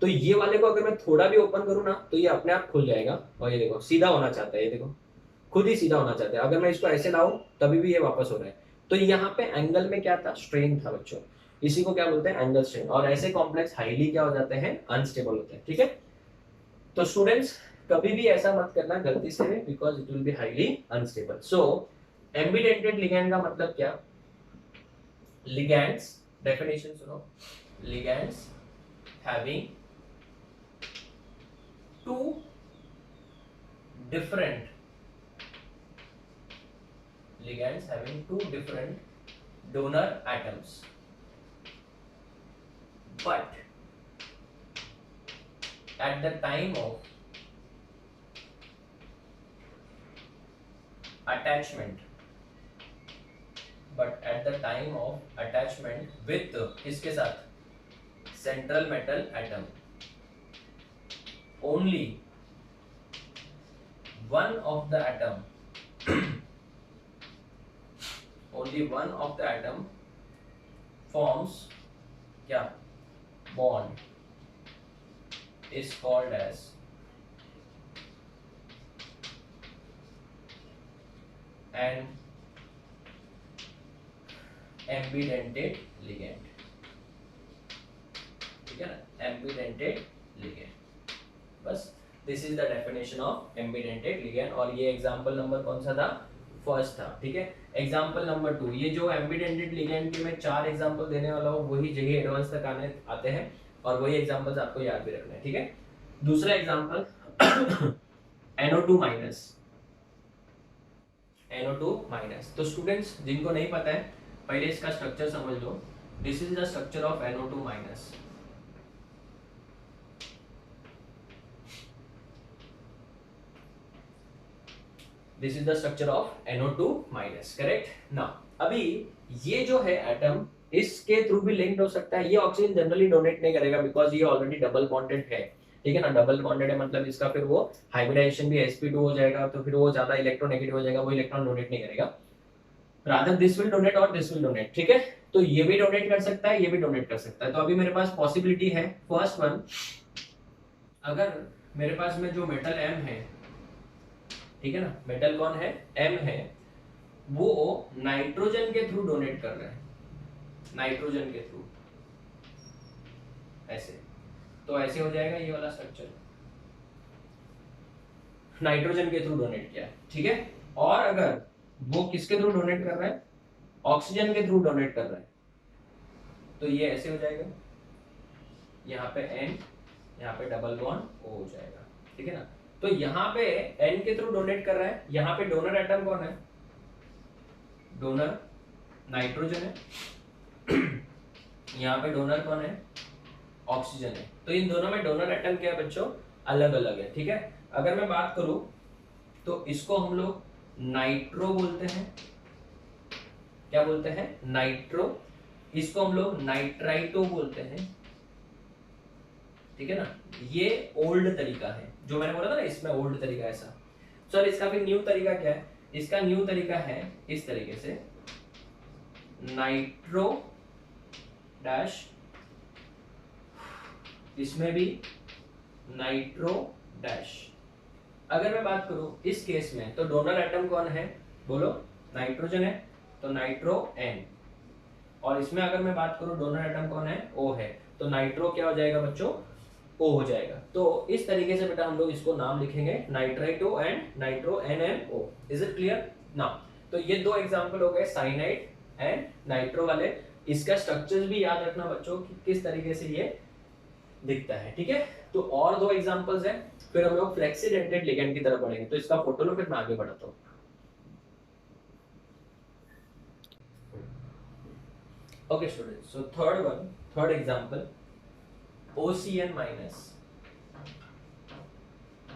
तो ये वाले को अगर मैं थोड़ा भी ओपन करूँ ना तो ये अपने आप खुल जाएगा, और ये देखो सीधा होना चाहता है, ये देखो खुद ही सीधा होना चाहता है। अगर मैं इसको ऐसे लाऊं तभी भी ये वापस हो रहा है, तो यहाँ पे एंगल में क्या था, स्ट्रेन था बच्चों, इसी को क्या बोलते हैं, एंगल स्ट्रेन। और ऐसे कॉम्प्लेक्स हाईली क्या हो जाते हैं, अनस्टेबल होते हैं, ठीक है। तो स्टूडेंट्स कभी भी ऐसा मत करना गलती से, because it will be highly unstable. So ambidentate ligand का मतलब क्या, लिगैंड्स, डेफिनेशन सुनो, ligands having two different, ligands having two different donor atoms, but at the time of attachment, with किसके साथ, central metal atom, only one of the atom forms क्या bond is called as an ambidentate ligand, ठीक है ना, ambidentate ligand, बस this is the definition of ambidentate ligand. और ये example number कौन सा था, फर्स्ट था, ठीक है। एग्जांपल नंबर 2, ये जो एम्बिडेंटेड लिगैंड के मैं 4 एग्जांपल देने वाला हूँ वही यही एडवांस तक आते हैं और वही एग्जांपल्स आपको याद भी रखने हैं, ठीक है। दूसरा example NO2 minus, NO2 minus. तो स्टूडेंट्स जिनको नहीं पता है पहले इसका स्ट्रक्चर समझ लो। This is the structure of NO2 minus. This is the structure of NO2 minus, correct. Now अभी ये जो है एटम इसके थ्रू भी लिंक्ड हो सकता है। ये ऑक्सीजन जनरली डोनेट नहीं करेगा बिकॉज ये ऑलरेडी डबल बॉन्डेड है, ठीक है ना। डबल बॉन्डेड है मतलब इसका फिर वो हाइब्रिडाइजेशन भी sp2 हो जाएगा, तो फिर वो ज्यादा इलेक्ट्रोनेगेटिव हो जाएगा, वो इलेक्ट्रॉन डोनेट नहीं करेगा। रादर दिस विल डोनेट और दिस विल डोनेट, ठीक है। तो ये भी डोनेट कर सकता है, ये भी डोनेट कर सकता है। तो अभी मेरे पास पॉसिबिलिटी है फर्स्ट वन, अगर मेरे पास में जो मेटल M है, ठीक है ना, मेटल कौन है, M है, वो नाइट्रोजन के थ्रू डोनेट कर रहा है, नाइट्रोजन के थ्रू ऐसे, तो ऐसे हो जाएगा ये वाला स्ट्रक्चर, नाइट्रोजन के थ्रू डोनेट किया, ठीक है। और अगर वो किसके थ्रू डोनेट कर रहा है, ऑक्सीजन के थ्रू डोनेट कर रहा है, तो ये ऐसे हो जाएगा, यहाँ पे N, यहाँ पे डबल बॉन्ड O हो जाएगा, ठीक है ना। तो यहाँ पे N के थ्रू डोनेट कर रहा है, यहाँ पे डोनर एटम कौन है, डोनर नाइट्रोजन है, यहाँ पे डोनर कौन है, ऑक्सीजन है। तो इन दोनों में डोनर एटम क्या है बच्चों, अलग अलग है, ठीक है। अगर मैं बात करूं तो इसको हम लोग नाइट्रो बोलते हैं, क्या बोलते हैं, नाइट्रो। इसको हम लोग नाइट्राइटो बोलते हैं, ठीक है ना। ये ओल्ड तरीका है, जो मैंने बोला था ना इसमें ओल्ड तरीका ऐसा। सर इसका भी न्यू तरीका क्या है, इसका न्यू तरीका है इस तरीके से, नाइट्रो डैश, इसमें भी नाइट्रो डैश। अगर मैं बात करूं इस केस में तो डोनर एटम कौन है, बोलो, नाइट्रोजन है, तो नाइट्रो N। और इसमें अगर मैं बात करूं डोनर एटम कौन है, O है, तो नाइट्रो क्या हो जाएगा बच्चों, O हो जाएगा। तो इस तरीके से बेटा हम लोग इसको नाम लिखेंगे, nitrito and nitro NMO। Is it clear now. तो ये दो एग्जांपल हो गए साइनाइड एंड नाइट्रो वाले। इसका स्ट्रक्चर्स भी याद रखना बच्चों कि किस तरीके से ये दिखता है, ठीक है। तो और दो एग्जांपल्स हैं, फिर हम लोग फ्लेक्सीडेंटेड लिगैंड की तरफ बढ़ेंगे। तो इसका फोटो लो, फिर मैं आगे बढ़ाता हूँ। Okay students, so third example OCN minus,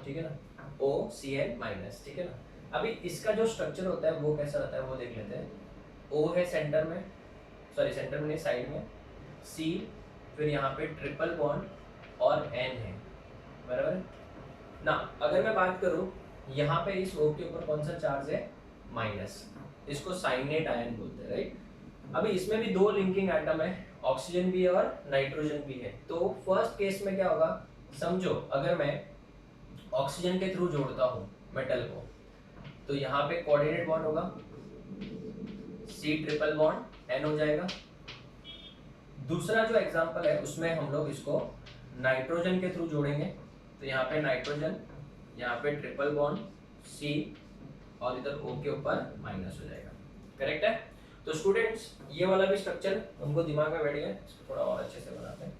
ठीक है ना, OCN माइनस, ठीक है ना। अभी इसका जो स्ट्रक्चर होता है वो कैसा रहता है वो देख लेते हैं। O है सेंटर में, सॉरी सेंटर में नहीं, साइड में, C, फिर यहाँ पे ट्रिपल बॉन्ड और N है, बराबर है ना। अगर मैं बात करूं यहाँ पे इस O के ऊपर कौन सा चार्ज है, माइनस, इसको साइनेट आयन बोलते हैं, राइट। अभी इसमें भी दो लिंकिंग एटम है, ऑक्सीजन भी है और नाइट्रोजन भी है। तो फर्स्ट केस में क्या होगा, समझो अगर मैं ऑक्सीजन के थ्रू जोड़ता हूं मेटल को, तो यहाँ पे कोऑर्डिनेट बॉन्ड होगा, C ट्रिपल बॉन्ड N हो जाएगा। दूसरा जो एग्जांपल है उसमें हम लोग इसको नाइट्रोजन के थ्रू जोड़ेंगे, तो यहाँ पे नाइट्रोजन, यहाँ पे ट्रिपल बॉन्ड C और इधर O के ऊपर माइनस हो जाएगा, करेक्ट है। तो स्टूडेंट्स ये वाला भी स्ट्रक्चर उनको दिमाग में बैठ गया, इसको थोड़ा और अच्छे से बनाते हैं।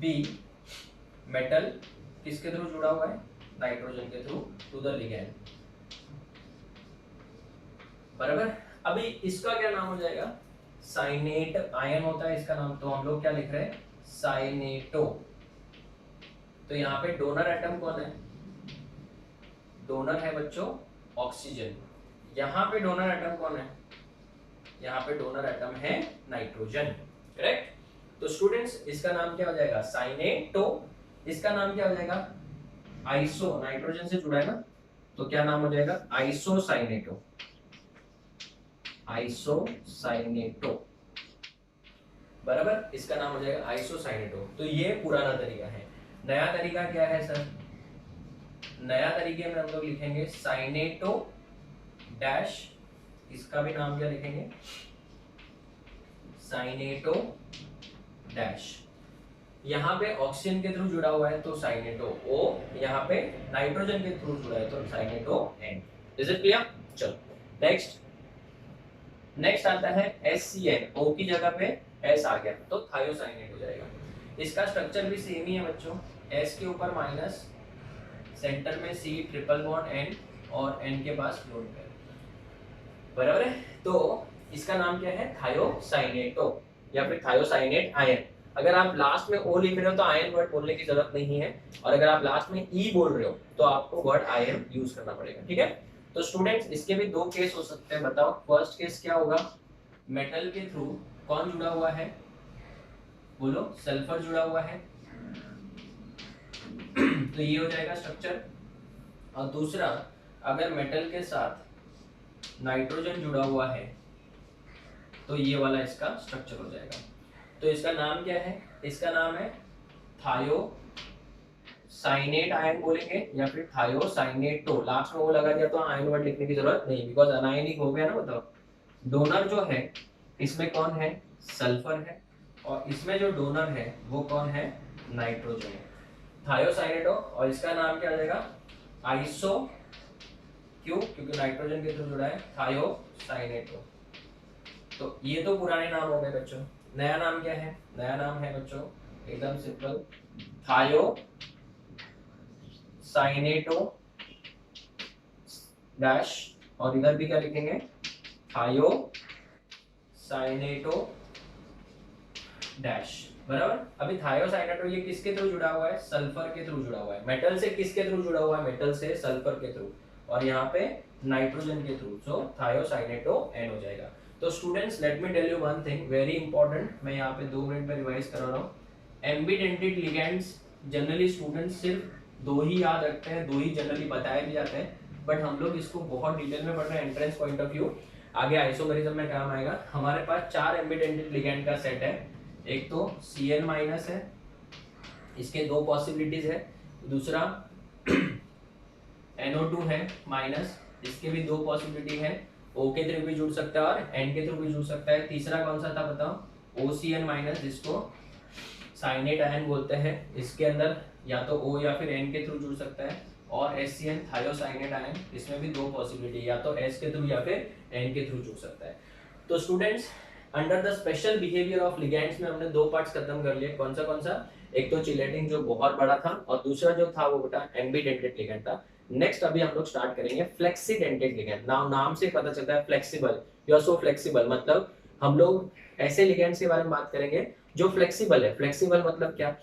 B मेटल किसके थ्रू जुड़ा हुआ है, नाइट्रोजन के थ्रू टू द लिगैंड, बराबर। अभी इसका क्या नाम हो जाएगा, साइनेट आयन होता है इसका नाम, तो हम लोग क्या लिख रहे हैं, साइनेटो। तो यहाँ पे डोनर एटम कौन है, डोनर है बच्चों ऑक्सीजन। यहाँ पे डोनर एटम कौन है, यहाँ पे डोनर एटम है नाइट्रोजन, करेक्ट। तो स्टूडेंट्स इसका नाम क्या हो जाएगा, साइनेटो। इसका नाम क्या हो जाएगा, आइसो, नाइट्रोजन से जुड़ा है ना, तो क्या नाम हो जाएगा, आइसोसाइनेटो, आइसोसाइनेटो, बराबर, इसका नाम हो जाएगा आइसोसाइनेटो। तो ये पुराना तरीका है। नया तरीका क्या है सर? नया तरीके में हम लोग लिखेंगे साइनेटो डैश, इसका भी नाम क्या लिखेंगे? साइनेटो डैश। यहाँ पे ऑक्सीजन के थ्रू जुड़ा हुआ है तो साइनेटो ओ, यहाँ पे नाइट्रोजन के थ्रू जुड़ा है तो साइनेटो एन। Is it clear? चलो नेक्स्ट, नेक्स्ट आता है SCN, O की जगह पे S आ गया तो थायोसाइनेट हो जाएगा। इसका स्ट्रक्चर भी सेम ही है बच्चों, S के ऊपर माइनस, सेंटर में C ट्रिपल बॉन्ड N और N के पास लोन पेयर, बराबर है। तो इसका नाम क्या है? थायोसाइनेटो या फिर थायोसाइनेट आयन। अगर आप लास्ट में O लिख रहे हो तो आयन वर्ड बोलने की जरूरत नहीं है, और अगर आप लास्ट में E बोल रहे हो तो आपको वर्ड आयन यूज करना पड़ेगा, ठीक है। तो स्टूडेंट्स इसके भी दो केस हो सकते हैं, बताओ। फर्स्ट केस क्या होगा? मेटल के थ्रू कौन जुड़ा हुआ है? बोलो, सल्फर जुड़ा हुआ है तो ये हो जाएगा स्ट्रक्चर। और दूसरा, अगर मेटल के साथ नाइट्रोजन जुड़ा हुआ है तो ये वाला इसका स्ट्रक्चर हो जाएगा। तो इसका नाम क्या है? इसका नाम है थायोसाइनेट आयन बोलेंगे या फिर थायोसाइनेटो। लास्ट में वो लगा दिया तो आयन वर्ड लिखने की जरूरत नहीं, बिकॉज अनायनिक हो गया ना। बताओ, डोनर जो है इसमें कौन है? सल्फर है, और इसमें जो डोनर है वो कौन है? नाइट्रोजन है, थायोसाइनेटो। और इसका नाम क्या आ जाएगा? आइसो, क्यों? क्योंकि नाइट्रोजन के थ्रू जुड़ा है, थायोसाइनेटो। तो ये तो पुराने नाम हो गए बच्चों। नया नाम क्या है? नया नाम है बच्चों एकदम सिंपल, थायोसाइनेटो डैश, और इधर भी क्या लिखेंगे? थायोसाइनेटो डैश, बराबर। अभी थायोसाइनेटो ये किसके थ्रू जुड़ा हुआ है? सल्फर के थ्रू जुड़ा हुआ है। मेटल से किसके थ्रू जुड़ा हुआ है? मेटल से सल्फर के थ्रू, और यहाँ पे नाइट्रोजन के थ्रू, सो थायोसाइनेटो एन हो जाएगा। तो students let me tell you one thing very important, मैं यहाँ पे 2 मिनट में रिवाइज करा रहा हूँ। एम्बिडेंटेड लिगेंड्स जनरली स्टूडेंट्स सिर्फ 2 ही याद रखते हैं, 2 ही जनरली बताए भी जाते हैं, बट हम लोग इसको बहुत डिटेल में पढ़ रहे हैं एंट्रेंस पॉइंट ऑफ व्यू। आगे आइसोमेरिज्म में काम आएगा। हमारे पास 4 एम्बिडेंटेड लिगेंड का सेट है। एक तो Cl माइनस है, इसके 2 पॉसिबिलिटीज है। दूसरा NO2 है माइनस, इसके भी 2 पॉसिबिलिटी है, O के थ्रू भी जुड़ सकता है और N के थ्रू भी जुड़ सकता है। तीसरा कौन सा था बताओ? OCl माइनस, जिसको साइनेट आयन बोलते हैं। इसके अंदर या तो O या फिर N के थ्रू जुड़ सकता है। और SCN थायोसाइनेट आयन, इसमें भी 2 पॉसिबिलिटी, या तो S के थ्रू या फिर N के थ्रू जुड़ सकता है। तो students under the special behaviour of ligands में हमने 2 पार्ट्स खत्म कर लिए। कौन सा? एक तो चिलेटिंग जो बहुत बड़ा था, और दूसरा जो था वो बेटा एम्बिडेंटेड लिगेंड था। नेक्स्ट अभी हम लोग स्टार्ट करेंगे फ्लेक्सीडेंटेड लिगेंड। नाम से पता चलता है flexible, you are so flexible, मतलब हम लोग ऐसे लिगेंड्स के बारे में बात करेंगे जो फ्लेक्सिबल है। फ्लेक्सिबल मतलब क्या?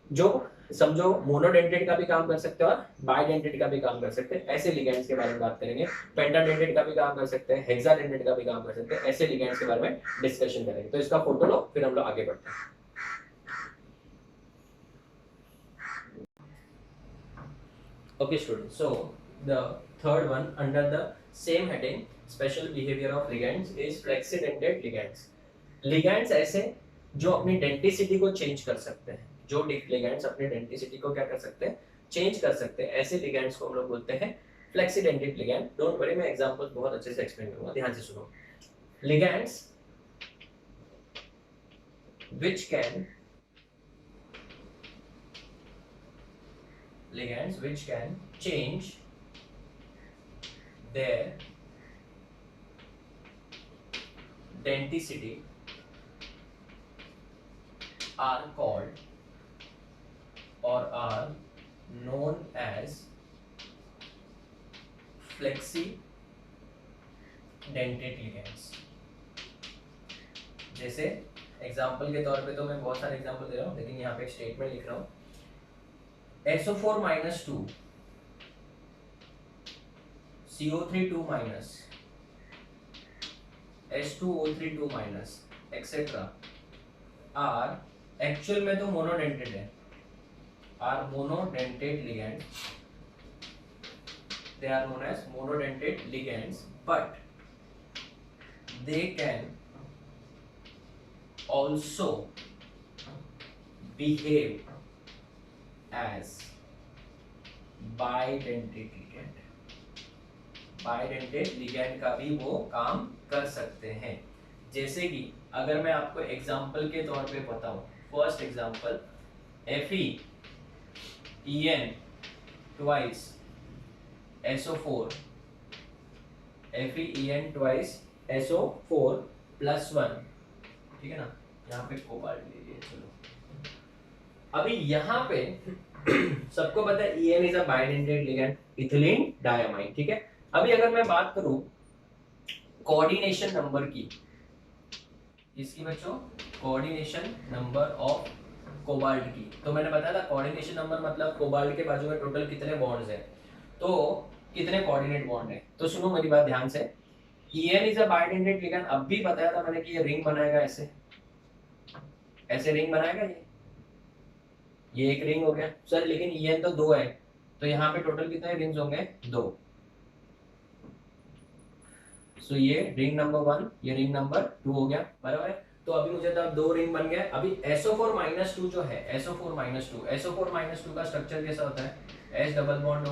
जो समझो मोनोडेंटेड का भी काम कर सकते हैं और बाइडेंटेड का भी काम कर सकते हैं, ऐसे लिगेंड्स के बारे में बात करेंगे। पेंटाडेंटेड का भी काम कर सकते हैं, हेक्साडेंटेड का भी काम कर सकते हैं, ऐसे लिगेंड्स के बारे में डिस्कशन करेंगे। तो इसका फोटो लो, फिर हम लोग आगे बढ़ते हैं। Okay students, so the third one under the same heading special behavior of ligands is flexidentate ligands. Ligands ऐसे जो अपनी डेंटिसिटी को चेंज कर सकते हैं, जो लिगेंड्स अपनी डेंटिसिटी को क्या कर सकते हैं? चेंज कर सकते हैं, ऐसे लिगेंड्स को हम लोग बोलते हैं फ्लेक्सीडेंटेड लिगेंड। डोंट वरी, मैं एग्जांपल्स बहुत अच्छे से एक्सप्लेन करूंगा, ध्यान से सुनो। Ligands which can change their denticity are called or are known as flexidentate ligands। जैसे एग्जांपल के तौर पे तो मैं बहुत सारे एग्जांपल दे रहा हूँ, लेकिन यहाँ पे एक स्टेटमेंट लिख रहा हूँ। SO4 minus 2, CO3 2 minus, H2O3 2 minus, etc. are actual में तो मोनोडेंटेड है, are monodentate ligands, they are known as monodentate ligands, but they can also behave as bidentate ligand. Bidentate ligand का भी वो काम कर सकते हैं। जैसे कि अगर मैं आपको एग्जांपल के तौर पे बताऊं, first example FeEn twice SO4, FeEn twice SO4 plus 1, ठीक है ना, यहाँ पे कोबाल्ट ले लिए। चलो अभी यहाँ पे सबको पता है EN is a bidentate ligand, ethylene diamine, ठीक है। अभी अगर मैं बात करूं कोऑर्डिनेशन नंबर की, इसकी बच्चों कोऑर्डिनेशन नंबर ऑफ कोबाल्ट की, तो मैंने बताया था कोऑर्डिनेशन नंबर मतलब कोबाल्ट के बाजू में टोटल कितने बॉन्ड्स हैं, तो कितने कोऑर्डिनेट बॉन्ड है। तो सुनो मेरी बात ध्यान से, EN is a bidentate ligand, अब भी बताया था मैंने कि ये रिंग बनाएगा, ऐसे ऐसे रिंग बनाएगा, ये एक रिंग हो गया सर, लेकिन EN तो 2 है, तो यहाँ पे टोटल कितने रिंग्स होंगे, 2। सो ये रिंग नंबर 1, ये रिंग नंबर 2 हो गया, बराबर है। तो अभी मुझे तब 2 रिंग बन गए। अभी SO4-2 जो है, SO4-2 का स्ट्रक्चर कैसा होता है, H double bond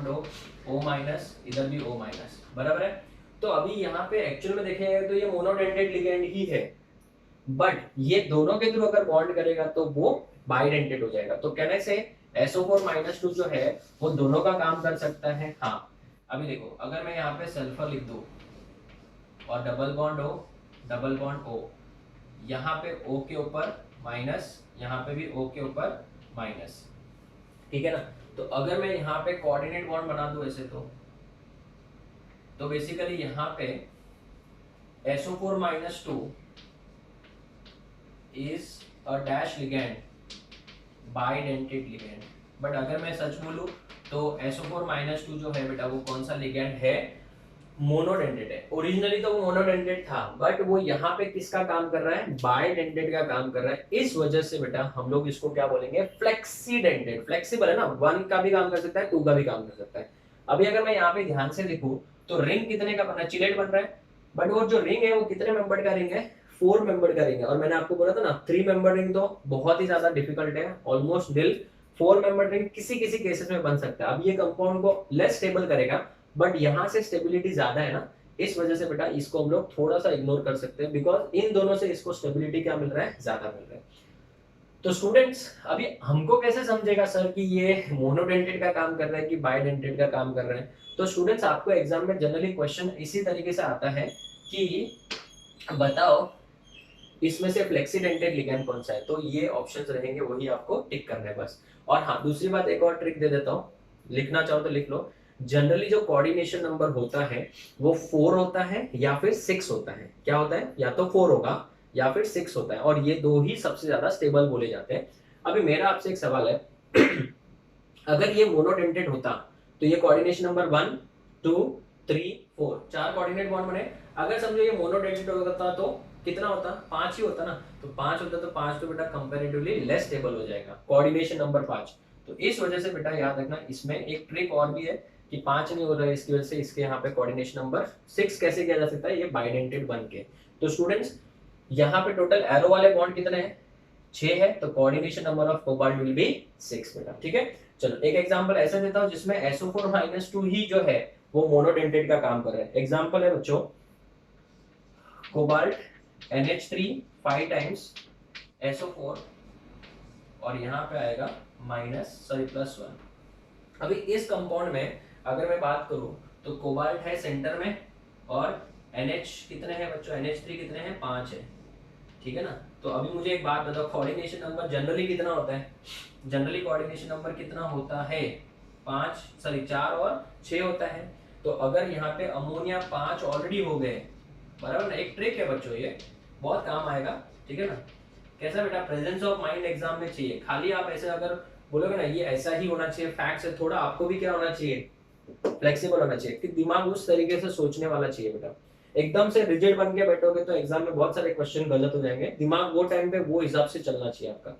O, O minus, इधर भी O माइनस, बराबर है। तो अभी यहाँ पे एक्चुअल में देखेंगे तो ये मोनोडेंटेड लिगेंड ही है, बट ये दोनों के थ्रू अगर बॉन्ड करेगा तो वो बाइडेंटेड हो जाएगा। तो कहने से SO4-2 जो है वो दोनों का काम कर सकता है। हाँ अभी देखो, अगर मैं यहाँ पे सल्फर लिख दूं और डबल बॉन्ड O, यहाँ पे O के ऊपर माइनस, यहाँ पे भी O के ऊपर माइनस, ठीक है ना। तो अगर मैं यहाँ पे कोऑर्डिनेट बॉन्ड बना दूं ऐसे, तो बेसिकली यहाँ पे SO4-2 is a dash ligand, bidentate ligand. But अगर मैं सच बोलूं तो SO4-2 जो है बेटा वो कौन सा लिगेंड है, मोनोडेंटेड है। ओरिजिनली तो वो मोनोडेंटेड था, बट वो यहाँ पे किसका काम कर रहा है, बाइडेंटेड का काम कर रहा है। इस वजह से बेटा हम लोग इसको क्या बोलेंगे, फ्लेक्सीडेंटेड। फ्लेक्सिबल है ना, 1 का भी काम कर सकता है, 2 का भी काम कर सकता है। अभी अगर मैं यहाँ पे ध्यान से देखूं तो रिंग कितने का बना है, चिलेट बन रहा है, बट वो जो रिंग है वो कितने मेंबर का रिंग है, 4 मेंबर का रिंग है। और मैंने आपको बोला था ना 3 मेंबर रिंग तो बहुत ही ज्यादा डिफिकल्ट है, ऑलमोस्ट दिल 4 मेंबर रिंग किसी किसी केसेस में बन सकता है। अब ये कंपाउंड को लेस स्टेबल करेगा, बट यहाँ से स्टेबिलिटी ज्यादा है ना, इस वजह से बेटा इसको हम लोग थोड़ा सा इग्नोर कर सकते हैं, बिकॉज इन दोनों से इसको स्टेबिलिटी क्या मिल रहा है, ज्यादा मिल रहा है। तो स्टूडेंट्स अभी हमको कैसे समझेगा सर कि ये मोनोडेंटेड का काम कर रहा है कि बाइडेंटेड का काम कर रहा है। तो स्टूडेंट्स आपको एग्जाम में जनरली क्वेश्चन इसी तरीके से आता है कि बताओ इसमें से फ्लेक्सीडेंटेड लिगेंड कौन सा है, तो ये ऑप्शंस रहेंगे, वही आपको टिक करना है बस। और हाँ दूसरी बात, एक और ट्रिक दे देता हूँ, लिखना चाहो तो लिख लो। जनरली जो कोऑर्डिनेशन नंबर होता है वो 4 होता है या फिर 6 होता है। क्या होता है, या तो 4 होगा या फिर 6 होता है, और ये दो ही सबसे ज्यादा स्टेबल बोले जाते हैं। अभी मेरा आपसे एक सवाल है अगर ये मोनोडेंटेड होता तो ये कोऑर्डिनेशन नंबर 1, 2, 3, 4 4 कोऑर्डिनेट बॉन्ड बने। अगर समझो ये मोनोडेंटेड होता तो कितना होता, 5 ही होता ना, तो 5 होता तो 5 तो बेटा कंपैरेटिवली लेस स्टेबल हो जाएगा, कोऑर्डिनेशन नंबर 5। तो इस वजह से बेटा याद रखना, इसमें एक ट्रिक और भी है कि 5 नहीं हो रहा है, इसकी वजह से इसके यहाँ पे कोऑर्डिनेशन नंबर 6 कैसे किया जा सकता है, ये बाइडेंटेड बन के। तो स्टूडेंट्स यहाँ पे टोटल एरो वाले बॉन्ड कितने हैं, 6 है, तो coordination number of cobalt will be 6 बेटा, ठीक है। चलो एक एग्जांपल ऐसा देता हूं जिसमें SO4-2 ही जो है वो मोनोडेंटेड का काम कर रहा है। एग्जांपल है बच्चों, कोबाल्ट NH3 5 टाइम्स SO4 और यहाँ पे आएगा +1। अभी इस कंपाउंड में अगर मैं बात करूं तो कोबाल्ट है सेंटर में और NH कितने हैं बच्चों, NH3 कितने हैं, 5 है, ठीक है ना। तो अभी मुझे एक बात बताओ, कोऑर्डिनेशन नंबर जनरली कितना होता है, जनरली कोऑर्डिनेशन नंबर कितना होता है, 4 और 6 होता है। तो अगर यहाँ पे अमोनिया 5 ऑलरेडी हो गए, बराबर ना, एक ट्रिक है बच्चों, ये बहुत काम आएगा, ठीक है ना। कैसा बेटा, प्रेजेंस ऑफ माइंड एग्जाम में चाहिए, खाली आप ऐसे अगर बोलोगे ना ये ऐसा ही होना चाहिए, फैक्ट है, थोड़ा आपको भी क्या होना चाहिए, फ्लेक्सिबल होना चाहिए, कि दिमाग उस तरीके से सोचने वाला चाहिए बेटा। एकदम से रिजिड बन के बैठोगे तो एग्जाम में बहुत सारे क्वेश्चन गलत हो जाएंगे, दिमाग वो टाइम पे वो हिसाब से चलना चाहिए आपका।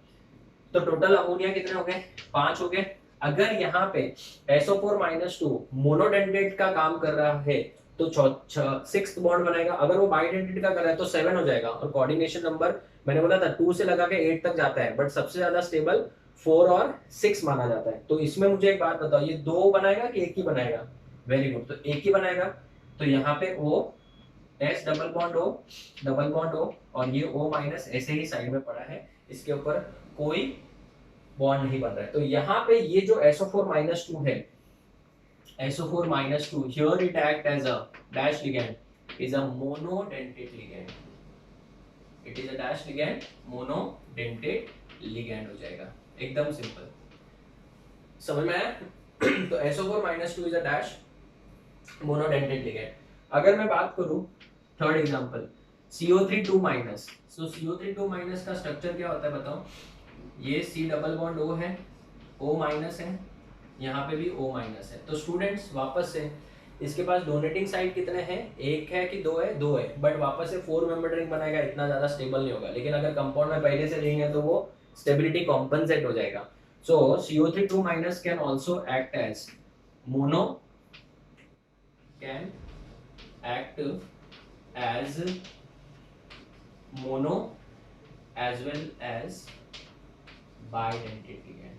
तो टोटल अमोनिया कितने हो गए, 5 हो गए। अगर यहाँ पे SO4-2 मोनोडेंटेट का काम कर रहा है तो सिक्स्थ बॉन्ड बनाएगा। अगर वो बाइडेंटेट का कर रहा है तो 7 हो जाएगा, और कोऑर्डिनेशन नंबर मैंने बोला था 2 से लगा के 8 तक जाता है, बट सबसे ज्यादा स्टेबल 4 और 6 माना जाता है। तो इसमें मुझे एक बात बताओ, ये 2 बनाएगा कि एक ही बनाएगा? वेरी गुड, तो एक ही बनाएगा। तो यहाँ पे O S double bond O, और ये O माइनस ऐसे ही साइड में पड़ा है, इसके ऊपर कोई बॉन्ड नहीं बन रहा है। तो यहाँ पे ये जो SO4 माइनस 2 है, SO4 minus 2, here it act as a dash ligand, is a monodentate ligand. It is a dash ligand, monodentate ligand हो जाएगा, एकदम सिंपल, समझ में आया? तो SO4 minus 2 is a dash monodentate ligand। अगर मैं बात करूं थर्ड एग्जांपल CO3 2 माइनस, सो CO3 2 माइनस का स्ट्रक्चर क्या होता है बताओ? ये C डबल बॉन्ड O है, O माइनस है, यहाँ पे भी O माइनस है। तो स्टूडेंट्स वापस से इसके पास डोनेटिंग साइड कितने हैं? एक है कि दो है? दो है, बट वापस से 4 मेंबर रिंग बनाएगा, इतना ज्यादा स्टेबल नहीं होगा। लेकिन अगर कंपाउंड में पहले से रिंग है तो वो स्टेबिलिटी कॉम्पनसेट हो जाएगा। So CO3 2 minus can also act as mono, can act as mono as well as bidentate ligand,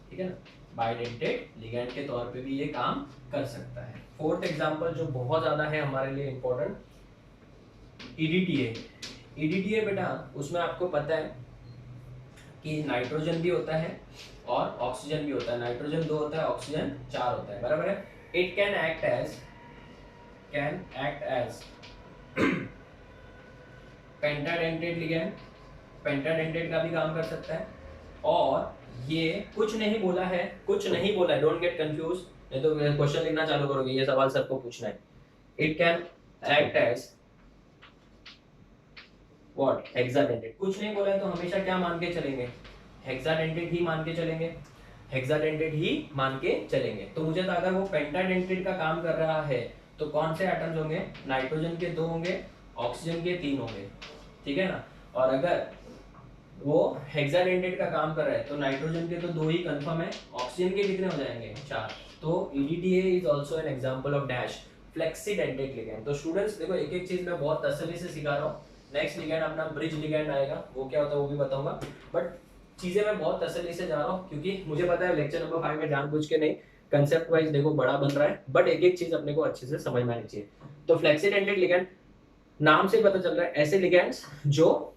ठीक है ना? बाइडेंटेट लिगैंड के तौर पे भी ये काम कर सकता है। फोर्थ एग्जांपल जो बहुत ज्यादा है हमारे लिए इंपॉर्टेंट, EDTA बेटा, उसमें आपको पता है कि नाइट्रोजन भी होता है और ऑक्सीजन भी होता है। नाइट्रोजन 2 होता है, ऑक्सीजन 4 होता है, बराबर है? It can act as pentadentate ligand, pentadentate का भी काम कर सकता है। और ये कुछ नहीं बोला है, डोंट गेट कंफ्यूज, नहीं तो क्वेश्चन लिखना चालू करोगे, ये सवाल सबको पूछना है। It can act as what? Hexadentate. कुछ नहीं बोला है तो हमेशा क्या मान के चलेंगे? हेक्साडेंटेट ही मान के चलेंगे। तो मुझे तो अगर वो पेंटाडेंटेट का काम कर रहा है तो कौन से एटम्स होंगे? नाइट्रोजन के 2 होंगे, ऑक्सीजन के 3 होंगे, ठीक है ना? और अगर वो हेक्साडेंटेट का काम कर रहा है तो नाइट्रोजन के तो 2 ही कंफर्म है, ऑक्सीजन के कितने हो जाएंगे? 4। तो EDTA is also an example of dash flexidentate ligand. तो स्टूडेंट्स देखो, एक एक चीज मैं बहुत तसल्ली से सिखा रहा हूँ। नेक्स्ट लिगैंड अपना ब्रिज लिगैंड आएगा, वो क्या होता है वो भी बताऊंगा, बट चीजें मैं बहुत तसल्ली से जा रहा हूँ क्योंकि मुझे पता है लेक्चर नंबर 5 में जानबूझ के नहीं, कंसेप्ट वाइज देखो बड़ा बन रहा है, बट एक एक चीज अपने को अच्छे से समझ में आनी चाहिए। तो फ्लेक्सीडेंटेट लिगैंड नाम से पता चल रहा है, ऐसे लिगैंड्स जो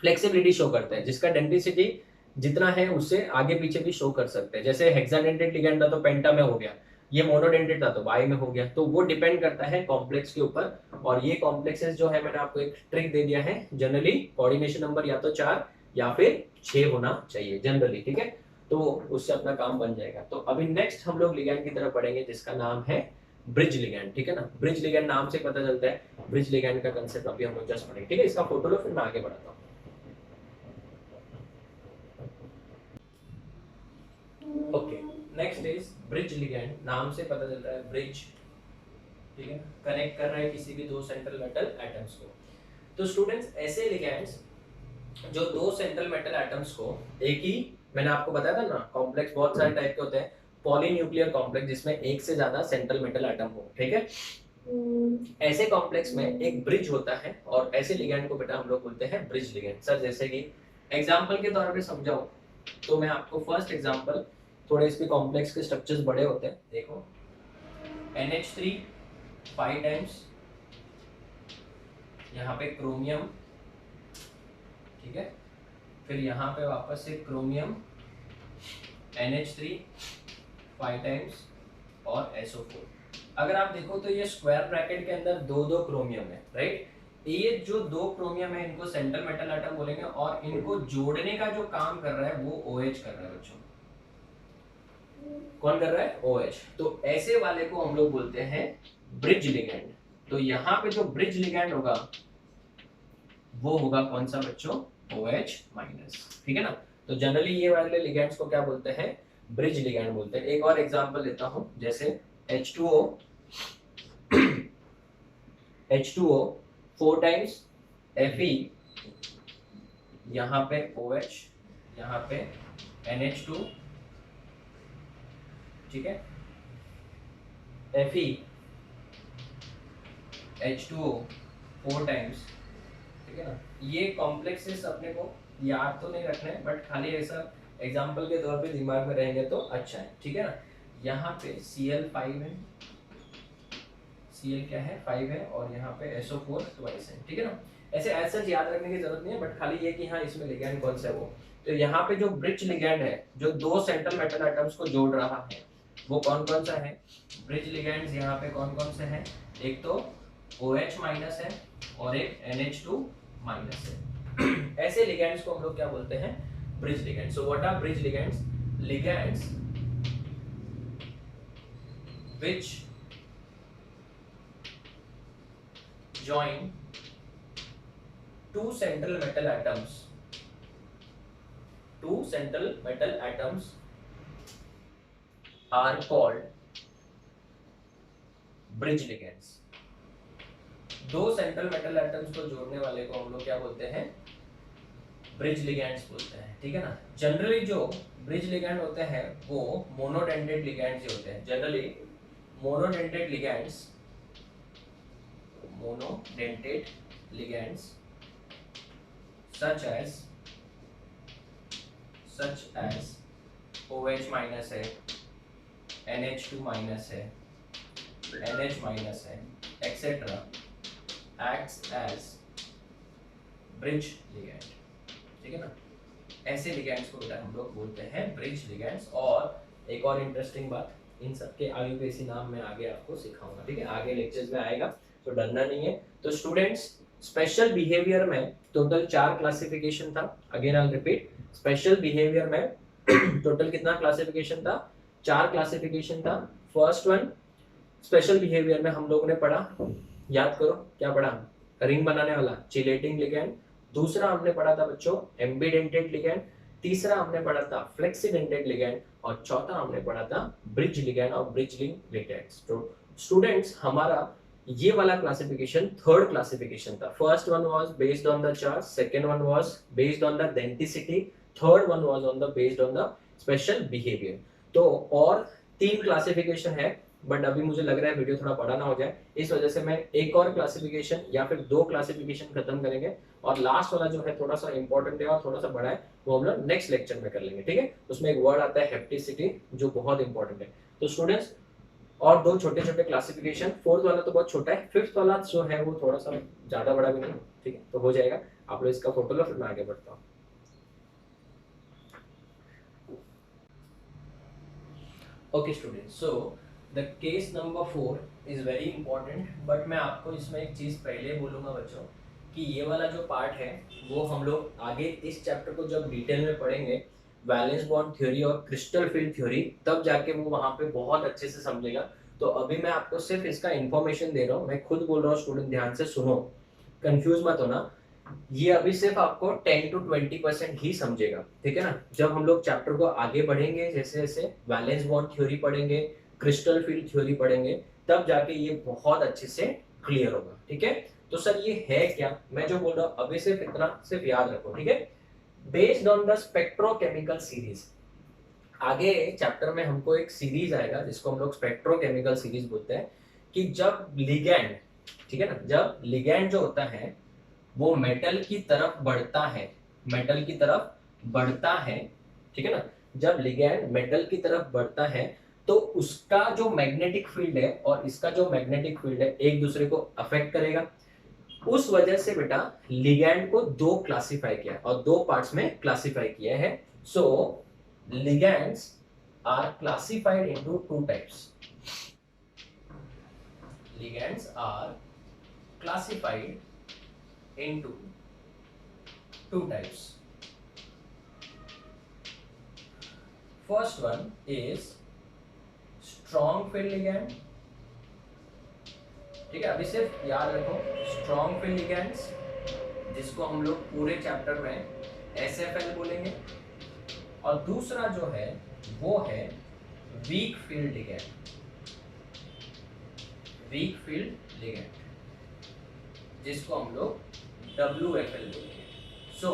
फ्लेक्सिबिलिटी शो करते हैं, जिसका डेंसिटी जितना है उससे आगे पीछे भी शो कर सकते हैं। जैसे हेक्साडेंटेट लिगैंड था तो पेंटा में हो गया, ये मोनोडेंटेट था तो बाई में हो गया। तो वो डिपेंड करता है कॉम्प्लेक्स के ऊपर, और ये कॉम्प्लेक्सेस जो है मैंने आपको एक ट्रिक दे दिया है, जनरली कोऑर्डिनेशन नंबर या तो 4 या फिर 6 होना चाहिए जनरली, ठीक है? तो उससे अपना काम बन जाएगा। तो अभी नेक्स्ट हम लोग लिगैंड की तरफ बढ़ेंगे जिसका नाम है ब्रिज लिगैंड, ठीक है ना? ब्रिज लिगैंड नाम से पता चलता है, ब्रिज लिगैंड का कंसेप्ट अभी हम लोग जस्ट पढ़ेंगे, ठीक है? इसका फोटो लो फिर मैं आगे बढ़ाता हूँ। Okay, next is bridge ligand. नाम से पता चलता है ब्रिज, ठीक है, कनेक्ट कर रहा है किसी भी 2 सेंट्रल मेटल एटम्स को। तो स्टूडेंट्स ऐसे लिगैंड्स जो 2 सेंट्रल मेटल एटम्स को, एक ही मैंने आपको बताया था ना, कॉम्प्लेक्स बहुत सारे टाइप के होते हैं, पॉलीन्यूक्लियर कॉम्प्लेक्स जिसमें एक से ज्यादा सेंट्रल मेटल एटम हो, ठीक है? ऐसे कॉम्प्लेक्स में एक ब्रिज होता है, और ऐसे लिगैंड को बेटा हम लोग बोलते हैं ब्रिज लिगैंड। सर जैसे कि एग्जांपल के तौर पे समझाऊं तो मैं आपको फर्स्ट एग्जांपल, थोड़े इसके कॉम्प्लेक्स के स्ट्रक्चर्स बड़े होते हैं, देखो NH3 5 टाइम्स, यहाँ पे क्रोमियम, ठीक है, फिर यहाँ पे वापस से क्रोमियम, NH3 5 टाइम्स और SO4। अगर आप देखो तो ये स्क्वायर ब्रैकेट के अंदर 2 क्रोमियम है, राइट? ये जो 2 क्रोमियम है इनको सेंट्रल मेटल एटम बोलेंगे, और इनको जोड़ने का जो काम कर रहा है वो OH कर रहा है बच्चों। कौन कर रहा है? OH। तो ऐसे वाले को हम लोग बोलते हैं ब्रिज लिगैंड। तो यहाँ पे जो ब्रिज लिगैंड होगा वो होगा कौन सा बच्चों? OH माइनस, ठीक है ना? तो जनरली ये वाले लिगैंड्स को क्या बोलते हैं? ब्रिज लिगैंड बोलते हैं। एक और एग्जांपल लेता हूं, जैसे H2O 4 टाइम्स Fe, यहाँ पे OH, यहाँ पे NH2, ठीक है? Fe H2O 4 टाइम्स, ठीक है ना। ये कॉम्प्लेक्सेस अपने को याद तो नहीं रखना है, बट खाली ऐसा एग्जाम्पल के तौर पे दिमाग में रहेंगे तो अच्छा है, ठीक है ना। यहाँ पे Cl5 है, Cl क्या है 5 है, और यहाँ पे SO4 ट्वाइस है, ठीक है ना। ऐसे ऐसा याद रखने की जरूरत नहीं है, बट खाली ये कि हाँ इसमें लिगैंड कौन सा है वो। तो यहाँ पे जो ब्रिज लिगैंड है, जो दो सेंट्रल मेटल एटम्स को जोड़ रहा है, वो कौन कौन सा है। ब्रिज लिगैंड्स यहाँ पे कौन कौन से हैं, एक तो OH माइनस है और एक NH2 माइनस है। ऐसे लिगैंड्स को हम लोग क्या बोलते हैं, bridge ligands. So what are bridge ligands, ligands which join two central metal atoms, two central metal atoms are called bridge ligands। दो सेंट्रल मेटल एटम्स को जोड़ने वाले को हम लोग क्या बोलते हैं, ब्रिज लिगैंड्स बोलते हैं, ठीक है ना। जनरली जो ब्रिज लिगैंड होते हैं वो मोनोडेंटेड लिगैंड्स ही होते हैं। Generally monodentate ligands, monodentate ligands such as OH minus है, NH2 माइनस है, NH माइनस है, etc. acts as bridge ligand, ठीक है ना। ऐसे लिगैंड्स को बेटा हम लोग बोलते हैं ब्रिज लिगैंड्स। और एक और इंटरेस्टिंग बात, इन सबके IUPAC नाम मैं आगे आपको सिखाऊंगा, ठीक है, आगे लेक्चर्स में आएगा, तो डरना नहीं है। तो स्टूडेंट्स, स्पेशल बिहेवियर में टोटल 4 क्लासिफिकेशन था। Again I repeat, special behaviour में टोटल कितना क्लासिफिकेशन था, 4 क्लासिफिकेशन था। फर्स्ट वन, स्पेशल बिहेवियर में हम लोगों ने पढ़ा, याद करो क्या पढ़ा, रिंग बनाने वाला चिलेटिंग लिगैंड। दूसरा हमने पढ़ा था बच्चों एम्बीडेंटेड लिगैंड। तीसरा हमने पढ़ा था फ्लेक्सीडेंटेड लिगैंड। और चौथा हमने पढ़ा था ब्रिज लिगैंड और ब्रिजलिंग लिगैंड्स। तो स्टूडेंट्स, हमारा ये वाला क्लासिफिकेशन थर्ड क्लासिफिकेशन था। First one was based on the charge, second one was based on the density, third one was on the based on the special behaviour. तो और 3 classification है, but अभी मुझे लग रहा है वीडियो थोड़ा बड़ा ना हो जाए, इस वजह से मैं एक और क्लासिफिकेशन या फिर 2 क्लासिफिकेशन खत्म करेंगे, और लास्ट वाला जो है थोड़ा सा इंपॉर्टेंट है और थोड़ा सा बड़ा है, वो हम लोग नेक्स्ट लेक्चर में कर लेंगे, ठीक है। उसमें एक वर्ड आता है हेप्टिसिटी, जो बहुत इंपॉर्टेंट है। तो स्टूडेंट्स, और 2 छोटे छोटे क्लासिफिकेशन, फोर्थ वाला तो बहुत छोटा है, फिफ्थ वाला जो है वो थोड़ा सा ज्यादा बड़ा भी नहीं, ठीक है, तो हो जाएगा। आप लोग इसका फोटो लो, फिर मैं आगे बढ़ता हूँ। Okay student, so the case number 4 is very important, but मैं आपको इसमें एक चीज पहले बोलूंगा बच्चों, कि ये वाला जो पार्ट है वो हम लोग आगे इस चैप्टर को जब डिटेल में पढ़ेंगे, वैलेंस बॉन्ड थ्योरी और क्रिस्टल फील्ड थ्योरी, तब जाके वो वहां पे बहुत अच्छे से समझेगा। तो अभी मैं आपको सिर्फ इसका इंफॉर्मेशन दे रहा हूँ, मैं खुद बोल रहा हूँ, स्टूडेंट ध्यान से सुनो, कंफ्यूज मत होना। ये अभी सिर्फ आपको 10 to 20% ही समझेगा, ठीक है ना। जब हम लोग चैप्टर को आगे बढ़ेंगे, जैसे जैसे वैलेंस बॉन्ड थ्योरी पढ़ेंगे, क्रिस्टल फील्ड थ्योरी पढ़ेंगे, तब जाके ये बहुत अच्छे से क्लियर होगा, ठीक है। तो सर ये है क्या, मैं जो बोल रहा हूँ अभी सिर्फ इतना सिर्फ याद रखो, ठीक है। Based on the spectrochemical series, आगे चैप्टर में हमको एक सीरीज आएगा जिसको हम लोग स्पेक्ट्रोकेमिकल सीरीज बोलते हैं, कि जब लिगैंड, ठीक है ना, जब लिगैंड जो होता है वो मेटल की तरफ बढ़ता है, मेटल की तरफ बढ़ता है, ठीक है ना, जब लिगैंड मेटल की तरफ बढ़ता है तो उसका जो मैग्नेटिक फील्ड है और इसका जो मैग्नेटिक फील्ड है एक दूसरे को अफेक्ट करेगा। उस वजह से बेटा लिगैंड को 2 क्लासिफाई किया और 2 पार्ट्स में क्लासिफाई किया है। So ligands are classified into 2 types. Ligands are classified into 2 types. First one is strong field ligand, ठीक है। अभी सिर्फ याद रखो strong field ligands, जिसको हम लोग पूरे चैप्टर में SFL बोलेंगे, और दूसरा जो है वो है weak field ligand, weak field ligand, जिसको हम लोग WFL बोलेंगे। सो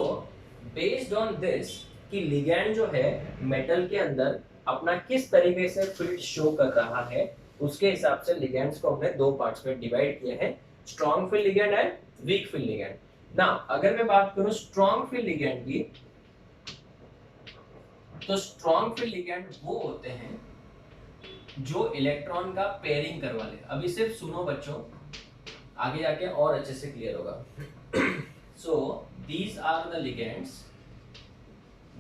बेस्ड ऑन दिस कि लिगैंड जो है मेटल के अंदर अपना किस तरीके से फील्ड शो कर रहा है, उसके हिसाब से लिगैंड्स को हमने 2 पार्ट्स में डिवाइड किया है। Strong field ligand and weak field ligand. ना अगर मैं बात करूं स्ट्रॉन्ग फील्ड लिगेंड की, तो स्ट्रॉन्ग फील्ड लिगेंड वो होते हैं जो इलेक्ट्रॉन का पेयरिंग करवा ले। अभी सिर्फ सुनो बच्चों, आगे जाके और अच्छे से क्लियर होगा। सो these are the ligands,